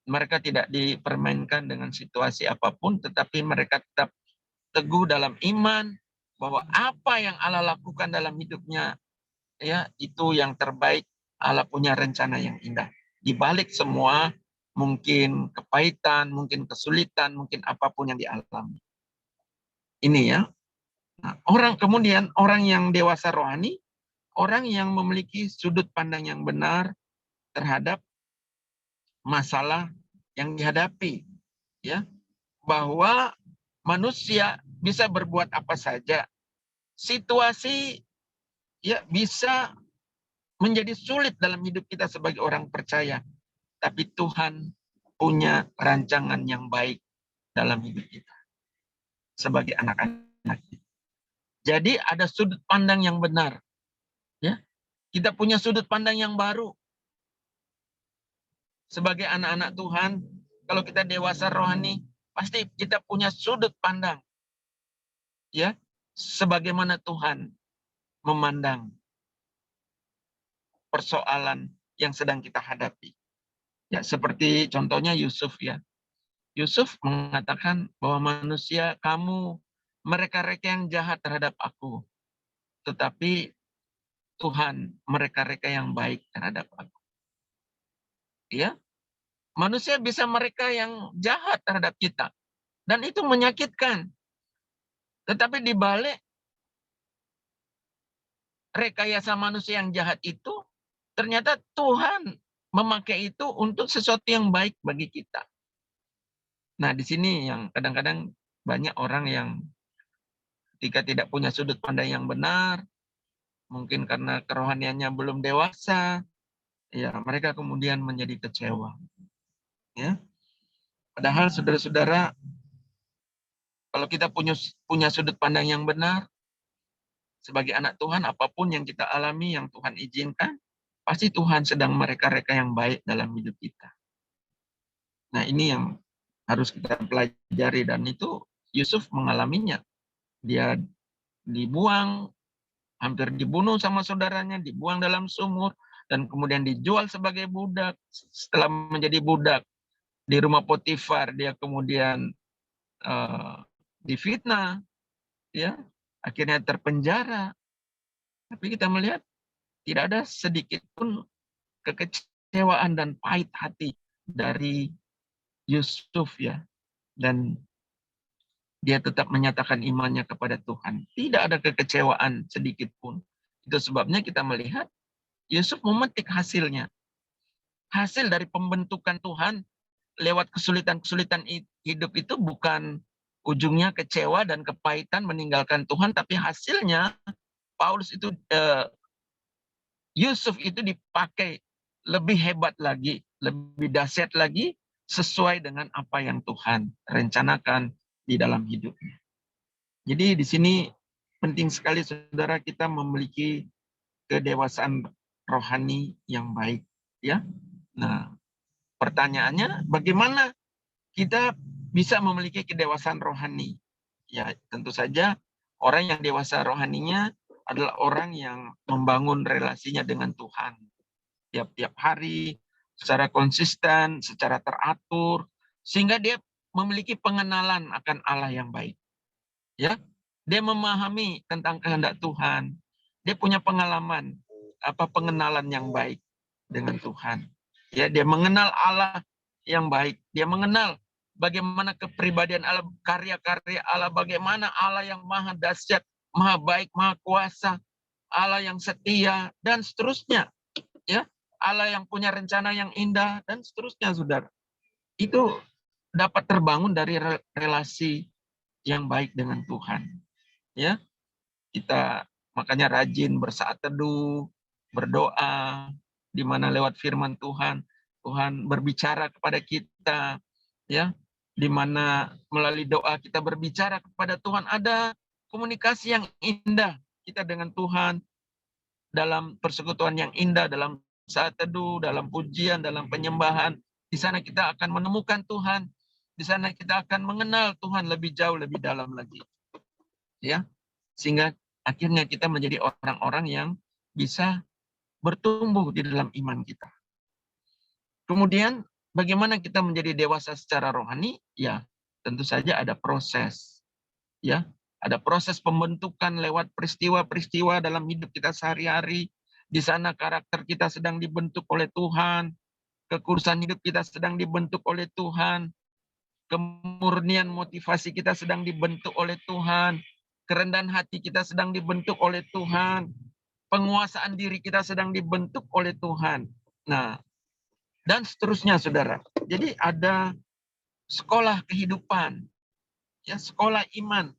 [SPEAKER 10] Mereka tidak dipermainkan dengan situasi apapun, tetapi mereka tetap teguh dalam iman bahwa apa yang Allah lakukan dalam hidupnya, ya, itu yang terbaik. Allah punya rencana yang indah. Di balik semua mungkin kepahitan, mungkin kesulitan, mungkin apapun yang dialami. Ini ya. Nah, orang yang dewasa rohani, orang yang memiliki sudut pandang yang benar terhadap masalah yang dihadapi, ya, bahwa manusia bisa berbuat apa saja, situasi ya bisa menjadi sulit dalam hidup kita sebagai orang percaya, tapi Tuhan punya rancangan yang baik dalam hidup kita sebagai anak-anak. Jadi ada sudut pandang yang benar, ya, kita punya sudut pandang yang baru. Sebagai anak-anak Tuhan, kalau kita dewasa rohani, pasti kita punya sudut pandang. Ya, sebagaimana Tuhan memandang persoalan yang sedang kita hadapi. Ya, seperti contohnya Yusuf ya. Yusuf mengatakan bahwa manusia, kamu, mereka-reka yang jahat terhadap aku. Tetapi Tuhan, mereka-reka yang baik terhadap aku. Ya, manusia bisa mereka yang jahat terhadap kita. Dan itu menyakitkan. Tetapi di balik rekayasa manusia yang jahat itu, ternyata Tuhan memakai itu untuk sesuatu yang baik bagi kita. Nah, di sini yang kadang-kadang banyak orang yang ketika tidak punya sudut pandang yang benar, mungkin karena kerohaniannya belum dewasa, ya mereka kemudian menjadi kecewa. Ya. Padahal saudara-saudara, kalau kita punya sudut pandang yang benar, sebagai anak Tuhan, apapun yang kita alami, yang Tuhan izinkan, pasti Tuhan sedang mereka-reka yang baik dalam hidup kita. Nah, ini yang harus kita pelajari, dan itu Yusuf mengalaminya. Dia dibuang, hampir dibunuh sama saudaranya, dibuang dalam sumur, dan kemudian dijual sebagai budak. Setelah menjadi budak, di rumah Potifar dia kemudian difitnah, ya, akhirnya terpenjara. Tapi kita melihat tidak ada sedikit pun kekecewaan dan pahit hati dari Yusuf, ya, dan dia tetap menyatakan imannya kepada Tuhan. Tidak ada kekecewaan sedikit pun. Itu sebabnya kita melihat Yusuf memetik hasilnya. Hasil dari pembentukan Tuhan lewat kesulitan-kesulitan hidup itu bukan ujungnya kecewa dan kepahitan meninggalkan Tuhan, tapi hasilnya Paulus itu Yusuf itu dipakai lebih hebat lagi, lebih dahsyat lagi sesuai dengan apa yang Tuhan rencanakan di dalam hidupnya. Jadi di sini penting sekali saudara kita memiliki kedewasaan rohani yang baik, ya. Nah, pertanyaannya bagaimana kita bisa memiliki kedewasaan rohani? Ya, tentu saja orang yang dewasa rohaninya adalah orang yang membangun relasinya dengan Tuhan tiap-tiap hari secara konsisten, secara teratur, sehingga dia memiliki pengenalan akan Allah yang baik. Ya, dia memahami tentang kehendak Tuhan. Dia punya pengalaman pengenalan yang baik dengan Tuhan. Ya, dia mengenal Allah yang baik. Dia mengenal bagaimana kepribadian Allah, karya-karya Allah, bagaimana Allah yang maha dahsyat, maha baik, maha kuasa, Allah yang setia, dan seterusnya. Ya, Allah yang punya rencana yang indah, dan seterusnya, saudara. Itu dapat terbangun dari relasi yang baik dengan Tuhan. Ya, kita makanya rajin bersaat teduh, berdoa, di mana lewat firman Tuhan, Tuhan berbicara kepada kita, ya, di mana melalui doa kita berbicara kepada Tuhan, ada komunikasi yang indah kita dengan Tuhan, dalam persekutuan yang indah, dalam saat teduh, dalam pujian, dalam penyembahan. Di sana kita akan menemukan Tuhan, di sana kita akan mengenal Tuhan lebih jauh, lebih dalam lagi. Ya, sehingga akhirnya kita menjadi orang-orang yang bisa bertumbuh di dalam iman kita. Kemudian bagaimana kita menjadi dewasa secara rohani? Ya, tentu saja ada proses. Ya, ada proses pembentukan lewat peristiwa-peristiwa dalam hidup kita sehari-hari. Di sana karakter kita sedang dibentuk oleh Tuhan, kekurusan hidup kita sedang dibentuk oleh Tuhan, kemurnian motivasi kita sedang dibentuk oleh Tuhan, kerendahan hati kita sedang dibentuk oleh Tuhan, penguasaan diri kita sedang dibentuk oleh Tuhan. Nah, dan seterusnya, saudara. Jadi ada sekolah kehidupan, ya, sekolah iman.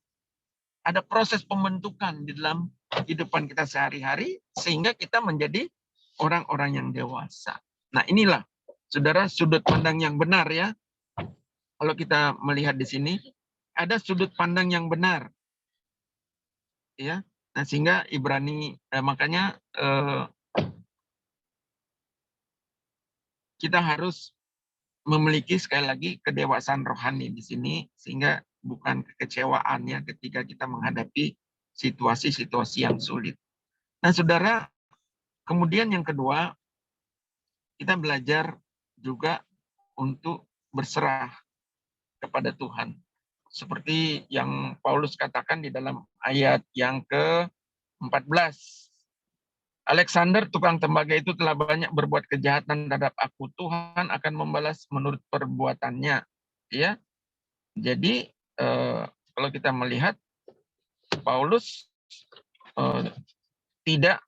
[SPEAKER 10] Ada proses pembentukan di dalam kehidupan kita sehari-hari sehingga kita menjadi orang-orang yang dewasa. Nah, inilah, saudara, sudut pandang yang benar, ya. Kalau kita melihat di sini, ada sudut pandang yang benar. Ya, nah sehingga Ibrani makanya kita harus memiliki sekali lagi kedewasaan rohani di sini sehingga bukan kekecewaan ya ketika kita menghadapi situasi-situasi yang sulit. Nah, saudara, kemudian yang kedua kita belajar juga untuk berserah kepada Tuhan. Seperti yang Paulus katakan di dalam ayat yang ke-14. Alexander, tukang tembaga itu telah banyak berbuat kejahatan terhadap aku. Tuhan akan membalas menurut perbuatannya. Ya, jadi kalau kita melihat Paulus tidak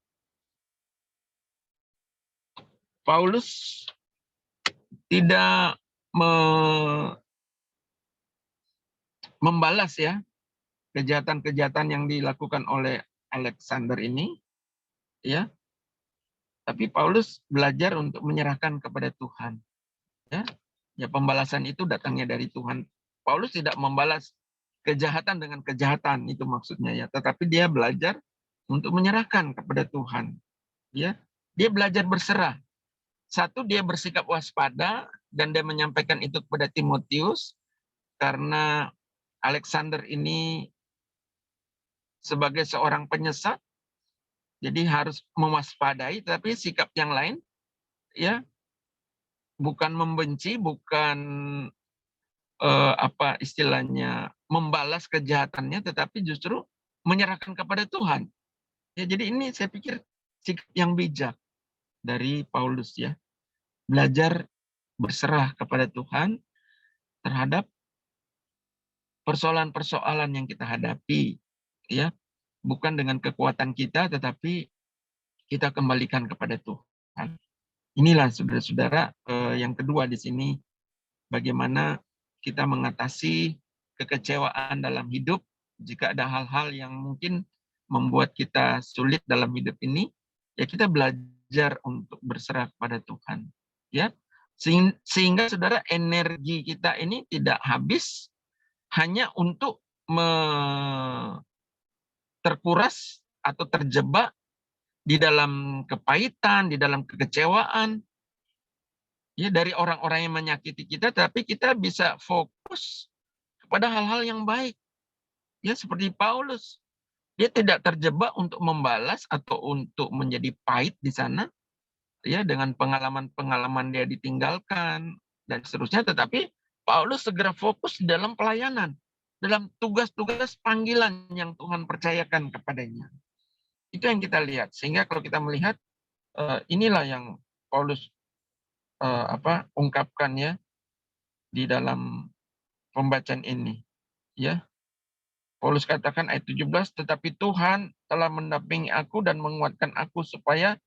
[SPEAKER 10] membalas ya kejahatan-kejahatan yang dilakukan oleh Alexander ini, ya. Tapi Paulus belajar untuk menyerahkan kepada Tuhan. Ya, ya, pembalasan itu datangnya dari Tuhan. Paulus tidak membalas kejahatan dengan kejahatan, itu maksudnya ya. Tetapi dia belajar untuk menyerahkan kepada Tuhan. Ya, dia belajar berserah. Satu, dia bersikap waspada dan dia menyampaikan itu kepada Timotius karena Alexander ini sebagai seorang penyesat, jadi harus mewaspadai. Tapi sikap yang lain, ya, bukan membenci, bukan apa istilahnya membalas kejahatannya, tetapi justru menyerahkan kepada Tuhan. Ya, jadi ini saya pikir sikap yang bijak dari Paulus ya, belajar berserah kepada Tuhan terhadap persoalan-persoalan yang kita hadapi, ya, bukan dengan kekuatan kita, tetapi kita kembalikan kepada Tuhan. Inilah saudara-saudara yang kedua di sini, bagaimana kita mengatasi kekecewaan dalam hidup jika ada hal-hal yang mungkin membuat kita sulit dalam hidup ini, ya kita belajar untuk berserah kepada Tuhan, ya, sehingga saudara energi kita ini tidak habis hanya untuk terkuras atau terjebak di dalam kepahitan, di dalam kekecewaan, ya, dari orang-orang yang menyakiti kita, tapi kita bisa fokus kepada hal-hal yang baik. Ya, seperti Paulus. Dia tidak terjebak untuk membalas atau untuk menjadi pahit di sana, ya, dengan pengalaman-pengalaman dia ditinggalkan dan seterusnya, tetapi Paulus segera fokus dalam pelayanan, dalam tugas-tugas panggilan yang Tuhan percayakan kepadanya. Itu yang kita lihat. Sehingga kalau kita melihat inilah yang Paulus ungkapkan ya di dalam pembacaan ini, ya. Paulus katakan ayat 17, tetapi Tuhan telah mendampingi aku dan menguatkan aku supaya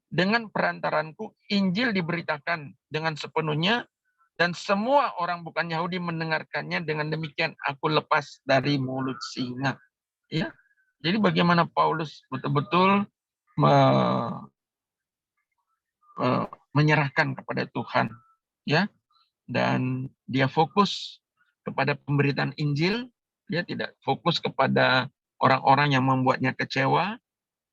[SPEAKER 10] dengan perantaranku Injil diberitakan dengan sepenuhnya dan semua orang bukan Yahudi mendengarkannya, dengan demikian aku lepas dari mulut singa. Ya. Jadi bagaimana Paulus betul-betul menyerahkan kepada Tuhan, ya, dan dia fokus kepada pemberitaan Injil, dia tidak fokus kepada orang-orang yang membuatnya kecewa,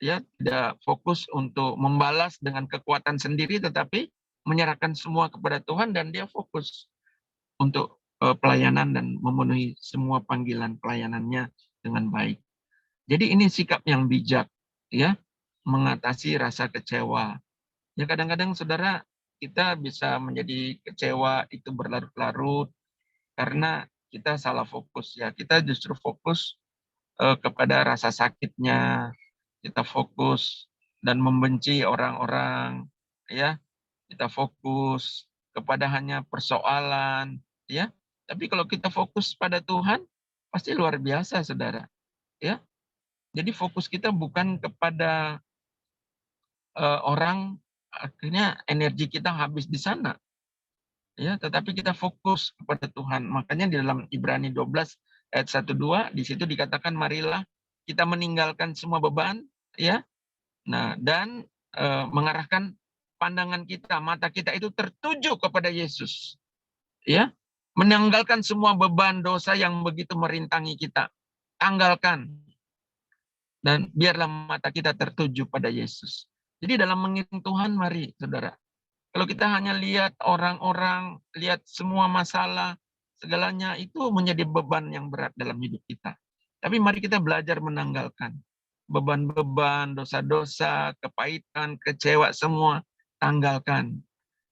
[SPEAKER 10] dia tidak fokus untuk membalas dengan kekuatan sendiri, tetapi menyerahkan semua kepada Tuhan dan dia fokus untuk pelayanan dan memenuhi semua panggilan pelayanannya dengan baik. Jadi ini sikap yang bijak, ya, mengatasi rasa kecewa. Ya, kadang-kadang saudara kita bisa menjadi kecewa itu berlarut-larut karena kita salah fokus, ya. Kita justru fokus kepada rasa sakitnya, kita fokus dan membenci orang-orang, ya. Kita fokus kepada hanya persoalan, ya. Tapi kalau kita fokus pada Tuhan, pasti luar biasa, saudara, ya. Jadi fokus kita bukan kepada orang, akhirnya energi kita habis di sana, ya, tetapi kita fokus kepada Tuhan. Makanya di dalam Ibrani 12 ayat 1-2 di situ dikatakan marilah kita meninggalkan semua beban, ya. Nah, dan mengarahkan pandangan kita, mata kita itu tertuju kepada Yesus. Ya. Menanggalkan semua beban dosa yang begitu merintangi kita. Tanggalkan. Dan biarlah mata kita tertuju pada Yesus. Jadi dalam mengiring Tuhan, mari saudara. Kalau kita hanya lihat orang-orang, lihat semua masalah, segalanya itu menjadi beban yang berat dalam hidup kita. Tapi mari kita belajar menanggalkan beban-beban, dosa-dosa, kepahitan, kecewa, semua tanggalkan.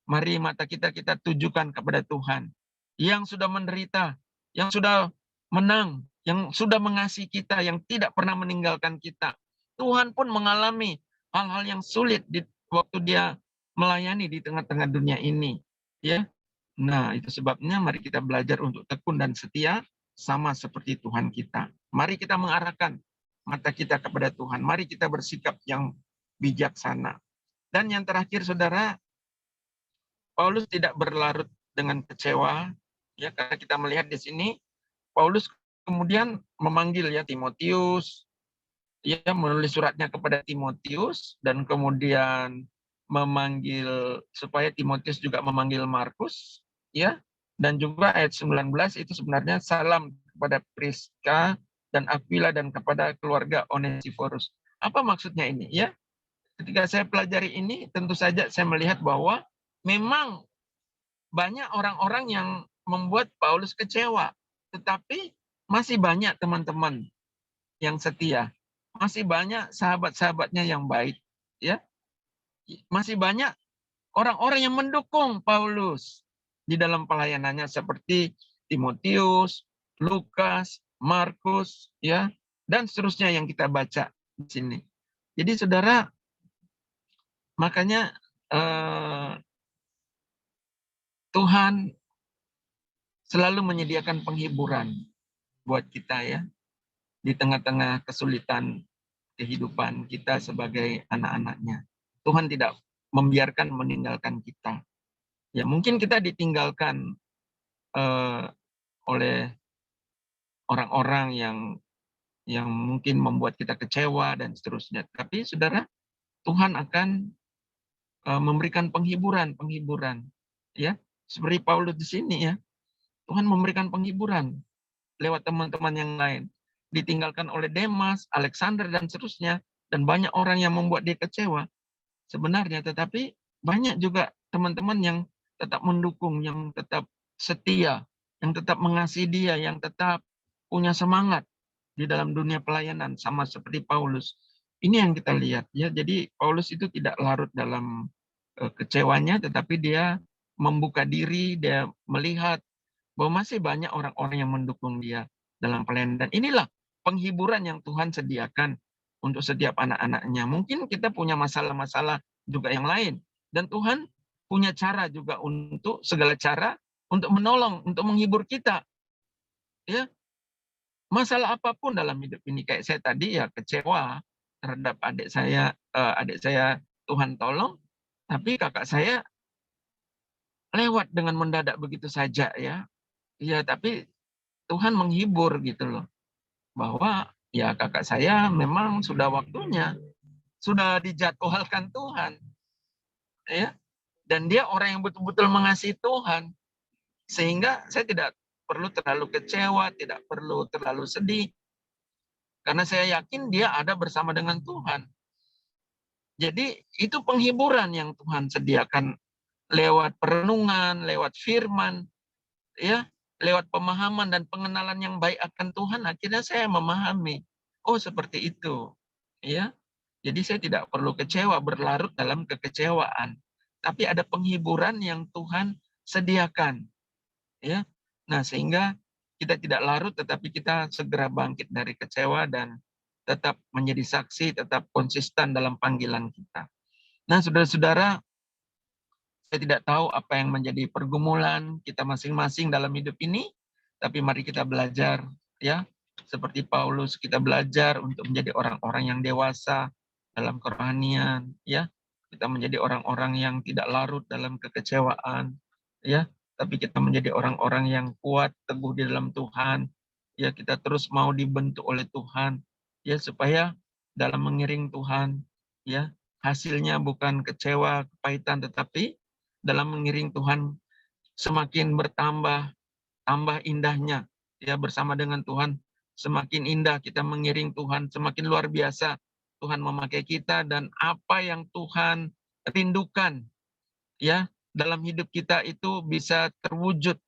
[SPEAKER 10] Mari mata kita tujukan kepada Tuhan yang sudah menderita, yang sudah menang, yang sudah mengasihi kita, yang tidak pernah meninggalkan kita. Tuhan pun mengalami hal-hal yang sulit di waktu dia melayani di tengah-tengah dunia ini, ya. Nah, itu sebabnya mari kita belajar untuk tekun dan setia sama seperti Tuhan kita. Mari kita mengarahkan mata kita kepada Tuhan. Mari kita bersikap yang bijaksana. Dan yang terakhir, saudara, Paulus tidak berlarut dengan kecewa, ya, karena kita melihat di sini Paulus kemudian memanggil ya Timotius, ya, menulis suratnya kepada Timotius dan kemudian memanggil supaya Timotius juga memanggil Markus, ya, dan juga ayat 19 itu sebenarnya salam kepada Priska dan Aquila dan kepada keluarga Onesiphorus. Apa maksudnya ini, ya? Ketika saya pelajari ini, tentu saja saya melihat bahwa memang banyak orang-orang yang membuat Paulus kecewa, tetapi masih banyak teman-teman yang setia, masih banyak sahabat-sahabatnya yang baik, ya. Masih banyak orang-orang yang mendukung Paulus di dalam pelayanannya seperti Timotius, Lukas, Markus, ya, dan seterusnya yang kita baca di sini. Jadi saudara, makanya Tuhan selalu menyediakan penghiburan buat kita ya, di tengah-tengah kesulitan kehidupan kita sebagai anak-anaknya. Tuhan tidak membiarkan meninggalkan kita. Ya mungkin kita ditinggalkan oleh orang-orang yang mungkin membuat kita kecewa dan seterusnya. Tapi saudara, Tuhan akan memberikan penghiburan, ya. Seperti Paulus di sini ya. Tuhan memberikan penghiburan lewat teman-teman yang lain. Ditinggalkan oleh Demas, Alexander dan seterusnya, dan banyak orang yang membuat dia kecewa sebenarnya, tetapi banyak juga teman-teman yang tetap mendukung, yang tetap setia, yang tetap mengasihi dia, yang tetap punya semangat di dalam dunia pelayanan sama seperti Paulus. Ini yang kita lihat ya. Jadi Paulus itu tidak larut dalam kecewanya, tetapi dia membuka diri, dia melihat bahwa masih banyak orang-orang yang mendukung dia dalam pelayanan. Dan inilah penghiburan yang Tuhan sediakan untuk setiap anak-anaknya. Mungkin kita punya masalah-masalah juga yang lain. Dan Tuhan punya cara juga untuk segala cara untuk menolong, untuk menghibur kita. Ya, masalah apapun dalam hidup ini, kayak saya tadi ya kecewa terhadap adik saya Tuhan tolong, tapi kakak saya lewat dengan mendadak begitu saja ya. Ya, tapi Tuhan menghibur gitu loh. Bahwa ya kakak saya memang sudah waktunya, sudah dijadwalkan Tuhan. Ya. Dan dia orang yang betul-betul mengasihi Tuhan. Sehingga saya tidak perlu terlalu kecewa, tidak perlu terlalu sedih. Karena saya yakin dia ada bersama dengan Tuhan. Jadi itu penghiburan yang Tuhan sediakan lewat perenungan, lewat firman, ya, lewat pemahaman dan pengenalan yang baik akan Tuhan. Akhirnya saya memahami, oh seperti itu, ya. Jadi saya tidak perlu kecewa, berlarut dalam kekecewaan, tapi ada penghiburan yang Tuhan sediakan, ya. Nah sehingga kita tidak larut, tetapi kita segera bangkit dari kecewa dan tetap menjadi saksi, tetap konsisten dalam panggilan kita. Nah saudara-saudara, saya tidak tahu apa yang menjadi pergumulan kita masing-masing dalam hidup ini, tapi mari kita belajar, ya, seperti Paulus, kita belajar untuk menjadi orang-orang yang dewasa dalam kerohanian, ya. Kita menjadi orang-orang yang tidak larut dalam kekecewaan, ya, tapi kita menjadi orang-orang yang kuat, teguh di dalam Tuhan, ya. Kita terus mau dibentuk oleh Tuhan, ya, supaya dalam mengiring Tuhan, ya, hasilnya bukan kecewa, kepahitan, tetapi dalam mengiring Tuhan semakin bertambah, tambah indahnya ya bersama dengan Tuhan, semakin indah kita mengiring Tuhan, semakin luar biasa Tuhan memakai kita, dan apa yang Tuhan rindukan ya dalam hidup kita itu bisa terwujud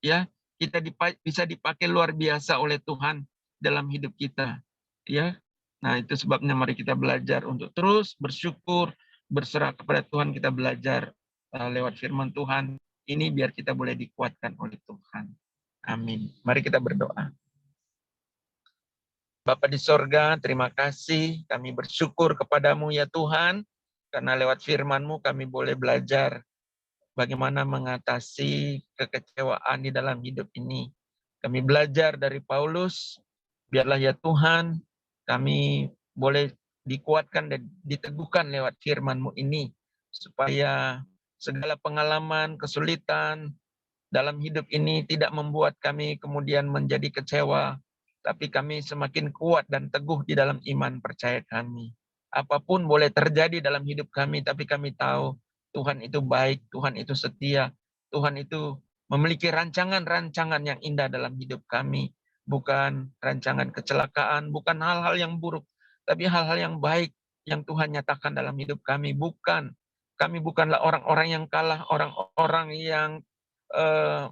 [SPEAKER 10] ya, kita bisa dipakai luar biasa oleh Tuhan dalam hidup kita ya. Nah itu sebabnya mari kita belajar untuk terus bersyukur, berserah kepada Tuhan. Kita belajar lewat firman Tuhan ini biar kita boleh dikuatkan oleh Tuhan. Amin. Mari kita berdoa. Bapa di sorga, terima kasih. Kami bersyukur kepadamu ya Tuhan, karena lewat firman-Mu kami boleh belajar bagaimana mengatasi kekecewaan di dalam hidup ini. Kami belajar dari Paulus, biarlah ya Tuhan, kami boleh dikuatkan dan diteguhkan lewat firman-Mu ini, supaya segala pengalaman, kesulitan dalam hidup ini tidak membuat kami kemudian menjadi kecewa, tapi kami semakin kuat dan teguh di dalam iman percaya kami. Apapun boleh terjadi dalam hidup kami, tapi kami tahu Tuhan itu baik, Tuhan itu setia, Tuhan itu memiliki rancangan-rancangan yang indah dalam hidup kami. Bukan rancangan kecelakaan, bukan hal-hal yang buruk, tapi hal-hal yang baik yang Tuhan nyatakan dalam hidup kami. Kami bukanlah orang-orang yang kalah, orang-orang yang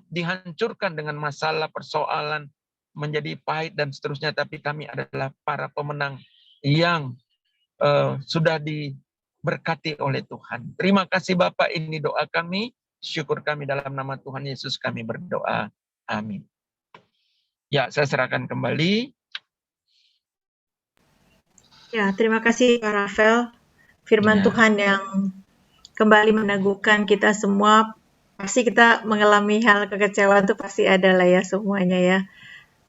[SPEAKER 10] dihancurkan dengan masalah, persoalan, menjadi pahit dan seterusnya, tapi kami adalah para pemenang yang sudah berkati oleh Tuhan. Terima kasih Bapak, ini doa kami, syukur kami dalam nama Tuhan Yesus kami berdoa. Amin. Ya, saya serahkan kembali.
[SPEAKER 2] Ya, terima kasih Pak Rafael. Firman
[SPEAKER 10] Ya.
[SPEAKER 2] Tuhan yang kembali meneguhkan kita semua. Pasti kita mengalami hal kekecewaan itu pasti ada lah ya semuanya ya.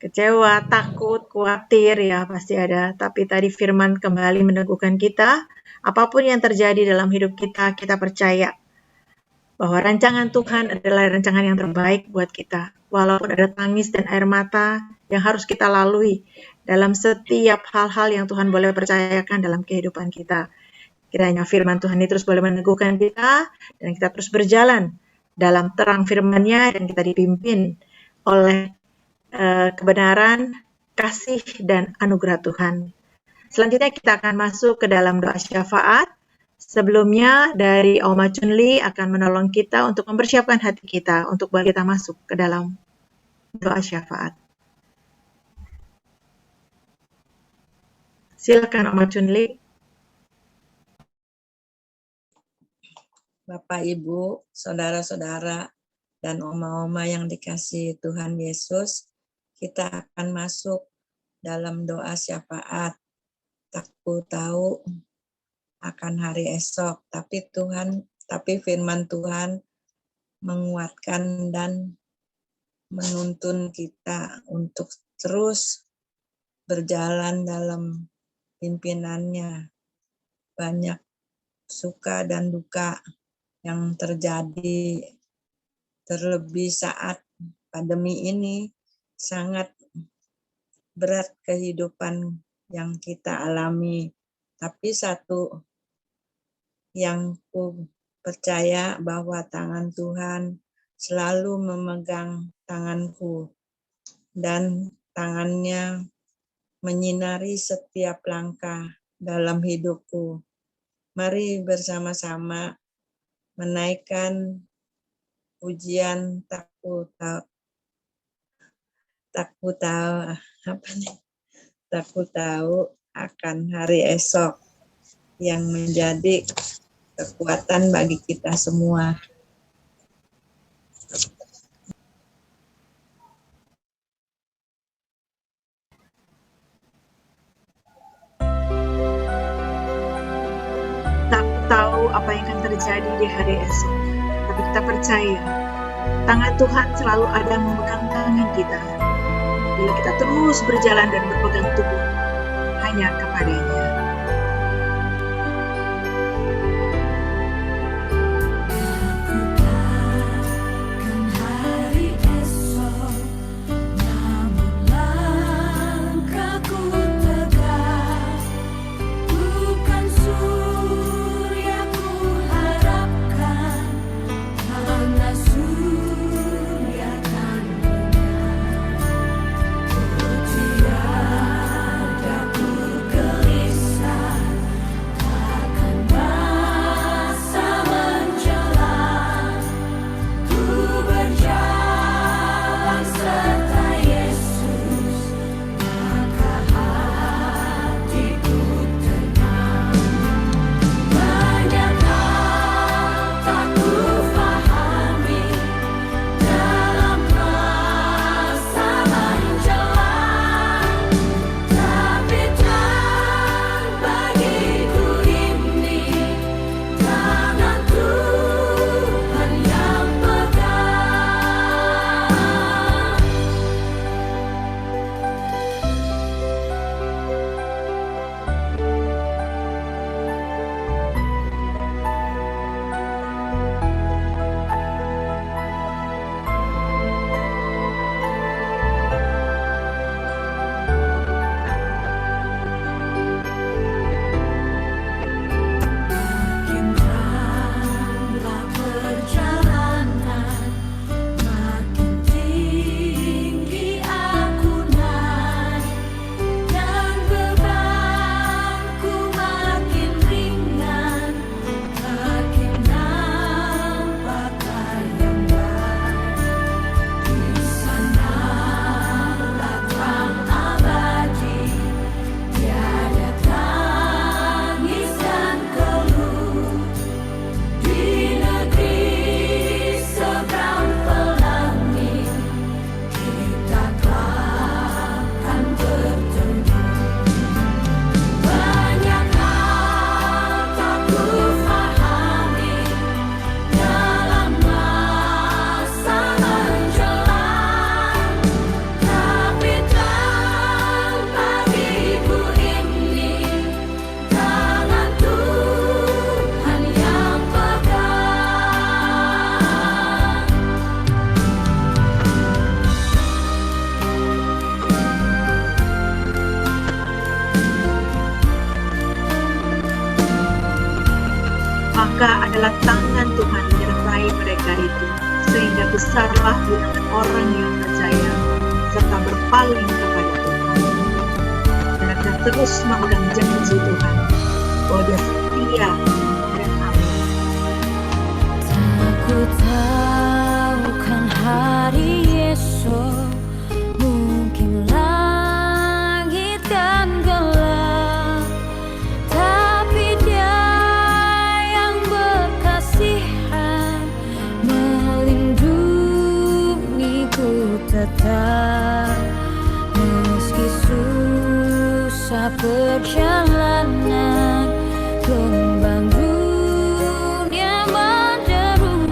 [SPEAKER 2] Kecewa, takut, khawatir ya pasti ada. Tapi tadi firman kembali meneguhkan kita. Apapun yang terjadi dalam hidup kita, kita percaya bahwa rancangan Tuhan adalah rancangan yang terbaik buat kita. Walaupun ada tangis dan air mata yang harus kita lalui dalam setiap hal-hal yang Tuhan boleh percayakan dalam kehidupan kita. Kiranya firman Tuhan ini terus boleh meneguhkan kita dan kita terus berjalan dalam terang firman-Nya dan kita dipimpin oleh kebenaran, kasih, dan anugerah Tuhan. Selanjutnya kita akan masuk ke dalam doa syafaat. Sebelumnya dari Oma Chunli akan menolong kita untuk mempersiapkan hati kita untuk kita masuk ke dalam doa syafaat. Silakan Oma Chunli.
[SPEAKER 11] Bapak, Ibu, saudara-saudara, dan oma-oma yang dikasihi Tuhan Yesus, kita akan masuk dalam doa syafaat. Tak ku tahu akan hari esok, tapi firman Tuhan menguatkan dan menuntun kita untuk terus berjalan dalam pimpinannya. Banyak suka dan duka yang terjadi, terlebih saat pandemi ini sangat berat kehidupan yang kita alami. Tapi satu yang ku percaya bahwa tangan Tuhan selalu memegang tanganku dan tangannya menyinari setiap langkah dalam hidupku. Mari bersama-sama menaikkan pujian tak ku tahu akan hari esok yang menjadi kekuatan bagi kita semua.
[SPEAKER 2] Tak tahu apa yang akan terjadi di hari esok, tapi kita percaya tangan Tuhan selalu ada memegang tangan kita. Bila kita terus berjalan dan berpegang teguh hanya kepadanya.
[SPEAKER 6] Takkan hari esok, namun langkahku tegak. Bukan surya ku harapkan, karena surya kan benar. Tiada ku
[SPEAKER 2] maka adalah tangan Tuhan menyertai mereka itu, sehingga besarlah bilangan orang yang percaya serta berpaling kepada Tuhan. Dan akan terus memegang janji Tuhan bahwa Dia setia dan amin.
[SPEAKER 6] Aku tahu kan hari esok mungkin langit kan gelap, tapi Dia yang berkasihan melindungiku tetap, meski susah perjalanan, gelombang dunia menderu,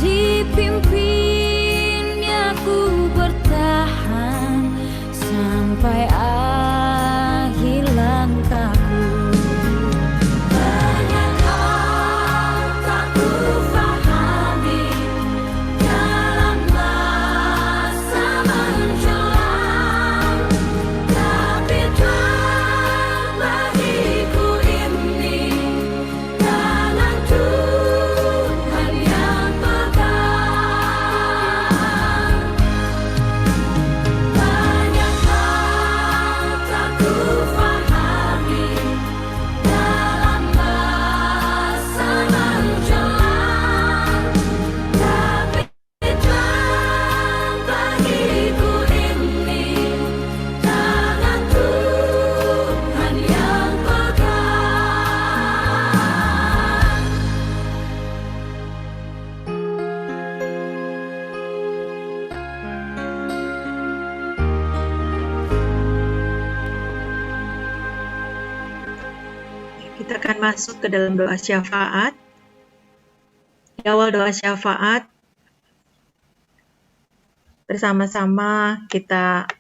[SPEAKER 6] dipimpinnya ku bertahan sampai akhir langkahku. Banyak hal tak ku fahami dalam masa menjelang, tapi Tuhan bagiku ini tangan Tuhan yang pegang. Banyak hal tak ku fahami dalam masa menjelang, tapi Tuhan bagiku ini tangan Tuhan yang pegang.
[SPEAKER 2] Kita akan masuk ke dalam doa syafaat. Di awal doa syafaat, bersama-sama kita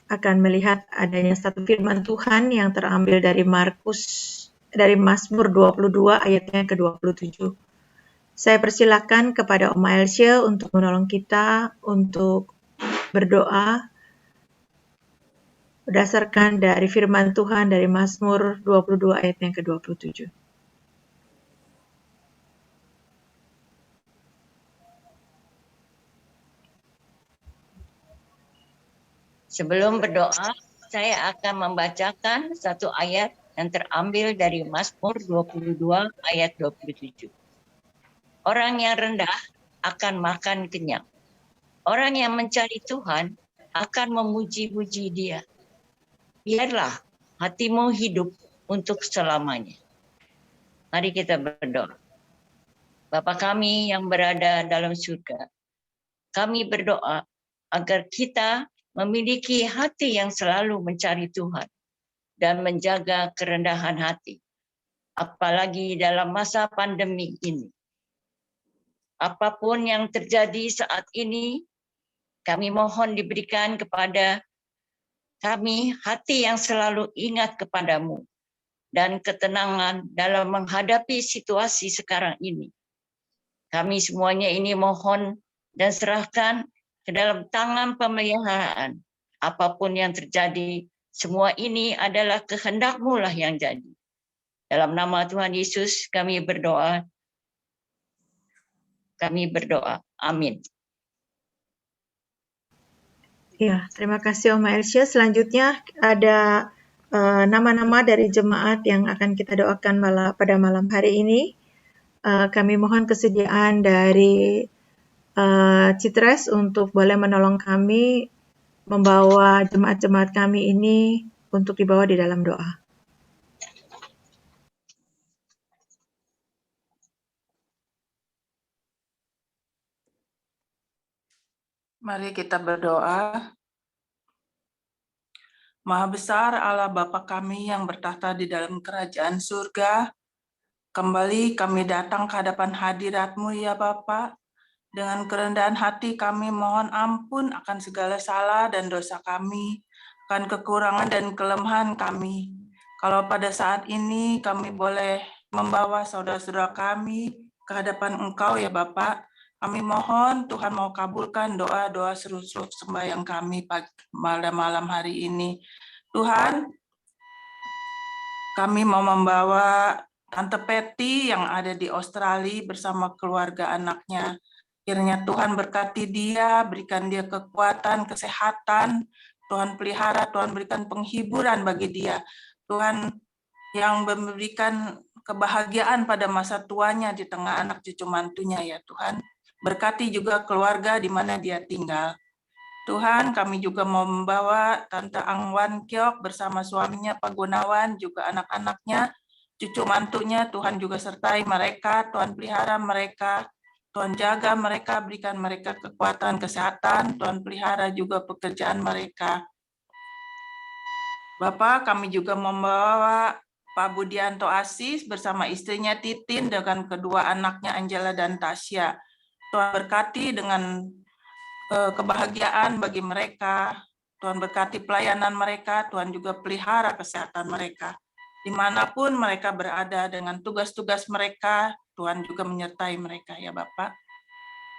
[SPEAKER 2] akan melihat adanya satu firman Tuhan yang terambil dari Mazmur 22 ayatnya ke-27. Saya persilakan kepada Oma Elsie untuk menolong kita untuk berdoa berdasarkan dari firman Tuhan dari Mazmur 22 ayat yang ke-27.
[SPEAKER 3] Sebelum berdoa, saya akan membacakan satu ayat yang terambil dari Mazmur 22 ayat 27. Orang yang rendah akan makan kenyang. Orang yang mencari Tuhan akan memuji-puji Dia. Biarlah hatimu hidup untuk selamanya. Mari kita berdoa. Bapa kami yang berada dalam surga, kami berdoa agar kita memiliki hati yang selalu mencari Tuhan dan menjaga kerendahan hati, apalagi dalam masa pandemi ini. Apapun yang terjadi saat ini, kami mohon diberikan kepada kami hati yang selalu ingat kepadamu dan ketenangan dalam menghadapi situasi sekarang ini. Kami semuanya ini mohon dan serahkan ke dalam tangan pemeliharaan. Apapun yang terjadi, semua ini adalah kehendak-Mu lah yang jadi. Dalam nama Tuhan Yesus kami berdoa. Amin.
[SPEAKER 2] Ya, terima kasih Oma Elsie. Selanjutnya ada nama-nama dari jemaat yang akan kita doakan pada malam hari ini. Kami mohon kesediaan dari Citres untuk boleh menolong kami membawa jemaat-jemaat kami ini untuk dibawa di dalam doa.
[SPEAKER 12] Mari kita berdoa. Maha besar Allah Bapa kami yang bertahta di dalam kerajaan surga, kembali kami datang ke hadapan hadirat-Mu ya Bapa. Dengan kerendahan hati kami mohon ampun akan segala salah dan dosa kami, akan kekurangan dan kelemahan kami. Kalau pada saat ini kami boleh membawa saudara-saudara kami ke hadapan Engkau ya Bapa, kami mohon Tuhan mau kabulkan doa-doa seru-seru sembahyang kami pada malam hari ini. Tuhan, kami mau membawa Tante Patty yang ada di Australia bersama keluarga anaknya. Kiranya Tuhan berkati dia, berikan dia kekuatan, kesehatan, Tuhan pelihara, Tuhan berikan penghiburan bagi dia. Tuhan yang memberikan kebahagiaan pada masa tuanya di tengah anak cucu mantunya ya Tuhan. Berkati juga keluarga di mana dia tinggal. Tuhan, kami juga mau membawa Tante Angwan Kyok bersama suaminya Pak Gunawan, juga anak-anaknya, cucu mantunya, Tuhan juga sertai mereka, Tuhan pelihara mereka, Tuhan jaga mereka, berikan mereka kekuatan, kesehatan, Tuhan pelihara juga pekerjaan mereka. Bapak, kami juga membawa Pak Budianto Asis bersama istrinya Titin dengan kedua anaknya Angela dan Tasya. Tuhan berkati dengan kebahagiaan bagi mereka, Tuhan berkati pelayanan mereka, Tuhan juga pelihara kesehatan mereka. Dimanapun mereka berada dengan tugas-tugas mereka, Tuhan juga menyertai mereka ya Bapak.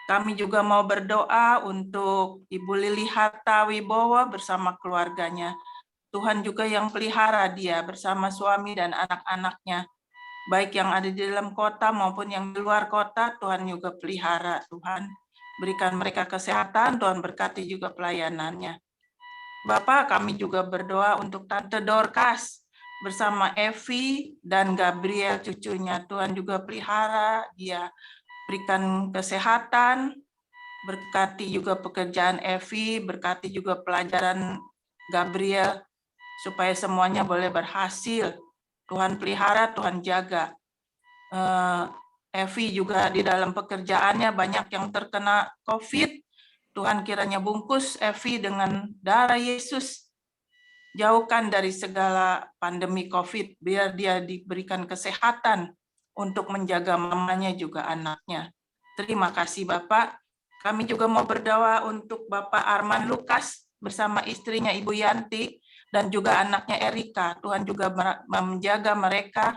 [SPEAKER 12] Kami juga mau berdoa untuk Ibu Lili Hatta Wibowo bersama keluarganya. Tuhan juga yang pelihara dia bersama suami dan anak-anaknya. Baik yang ada di dalam kota maupun yang di luar kota, Tuhan juga pelihara, Tuhan. Berikan mereka kesehatan, Tuhan berkati juga pelayanannya. Bapak, kami juga berdoa untuk Tante Dorcas bersama Evi dan Gabriel cucunya. Tuhan juga pelihara dia, berikan kesehatan, berkati juga pekerjaan Evi, berkati juga pelajaran Gabriel, supaya semuanya boleh berhasil. Tuhan pelihara, Tuhan jaga. Evi juga di dalam pekerjaannya banyak yang terkena COVID. Tuhan kiranya bungkus Evi dengan darah Yesus. Jauhkan dari segala pandemi COVID, biar dia diberikan kesehatan untuk menjaga mamanya juga anaknya. Terima kasih Bapak. Kami juga mau berdoa untuk Bapak Arman Lukas bersama istrinya Ibu Yanti dan juga anaknya Erika. Tuhan juga menjaga mereka,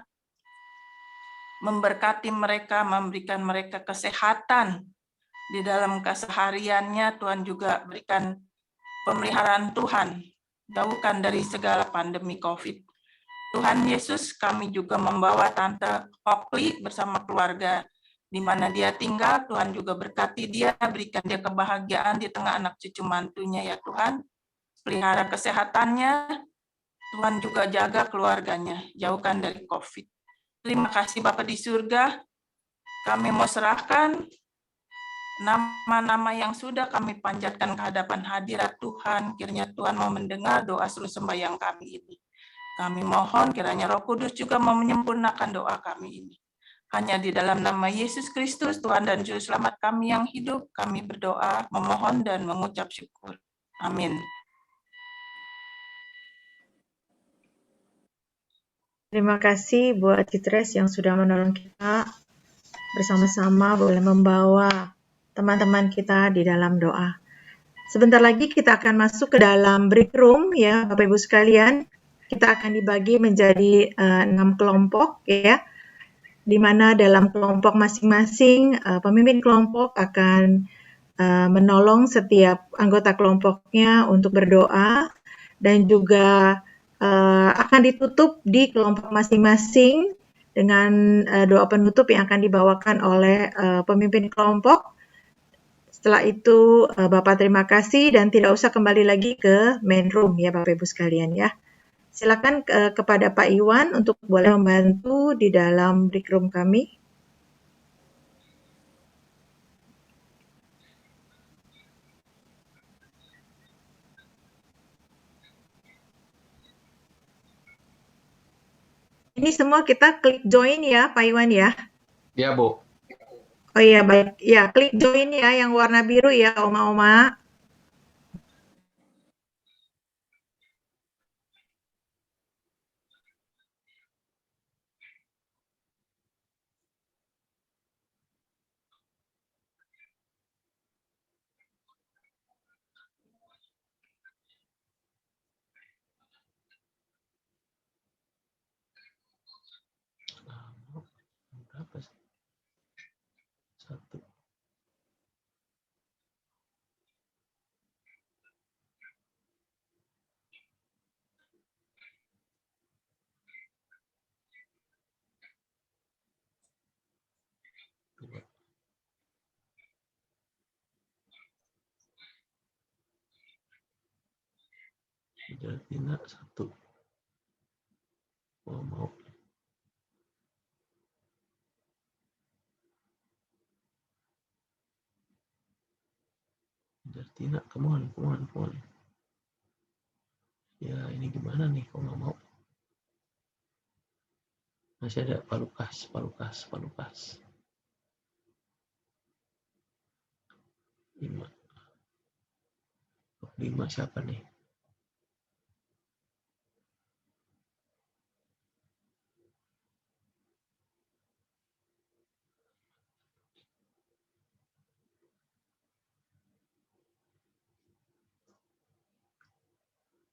[SPEAKER 12] memberkati mereka, memberikan mereka kesehatan di dalam kesehariannya. Tuhan juga berikan pemeliharaan Tuhan, jauhkan dari segala pandemi COVID. Tuhan Yesus, kami juga membawa Tante Oakley bersama keluarga di mana dia tinggal. Tuhan juga berkati dia, berikan dia kebahagiaan di tengah anak cucu mantunya ya Tuhan. Pelihara kesehatannya, Tuhan juga jaga keluarganya, jauhkan dari COVID. Terima kasih Bapak di surga. Kami mau serahkan nama-nama yang sudah kami panjatkan ke hadapan hadirat Tuhan. Kiranya Tuhan mau mendengar doa seluruh sembahyang kami ini. Kami mohon kiranya Roh Kudus juga mau menyempurnakan doa kami ini. Hanya di dalam nama Yesus Kristus, Tuhan dan Juru Selamat kami yang hidup, kami berdoa, memohon dan mengucap syukur. Amin.
[SPEAKER 2] Terima kasih buat Citres yang sudah menolong kita bersama-sama boleh membawa teman-teman kita di dalam doa. Sebentar lagi kita akan masuk ke dalam break room ya Bapak Ibu sekalian. Kita akan dibagi menjadi 6 kelompok ya. Di mana dalam kelompok masing-masing pemimpin kelompok akan menolong setiap anggota kelompoknya untuk berdoa dan juga akan ditutup di kelompok masing-masing dengan doa penutup yang akan dibawakan oleh pemimpin kelompok. Setelah itu Bapak terima kasih dan tidak usah kembali lagi ke main room ya Bapak Ibu sekalian ya. Silakan kepada Pak Iwan untuk boleh membantu di dalam break room kami. Ini semua kita klik join ya Pak Iwan ya.
[SPEAKER 13] Ya Bu.
[SPEAKER 2] Oh iya baik, ya klik join ya yang warna biru ya Oma-Oma.
[SPEAKER 13] Berapa sih? 1. Tina 1. Oh, mau. Tina, come on. Ya, ini gimana nih? Kok nggak mau? Masih ada Palukas. 5 siapa nih?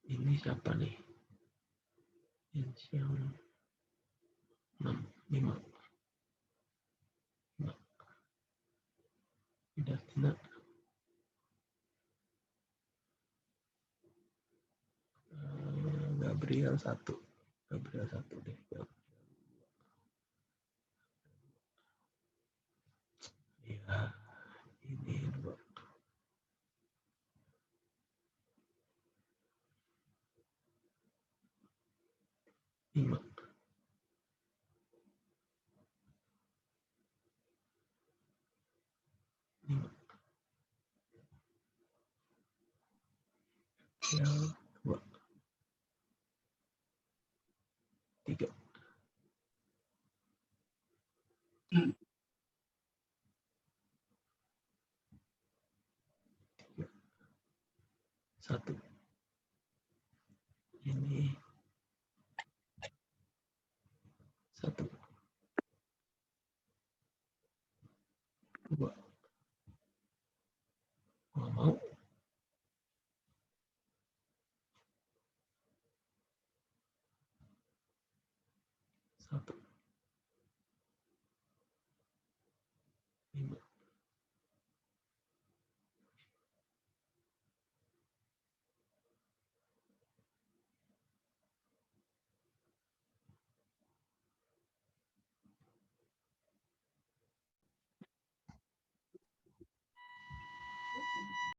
[SPEAKER 13] Ini siapa nih? Yang 6, 5. Tidak, Tina. Gabriel 1 deh. Ya, ini 2. 5. Ya,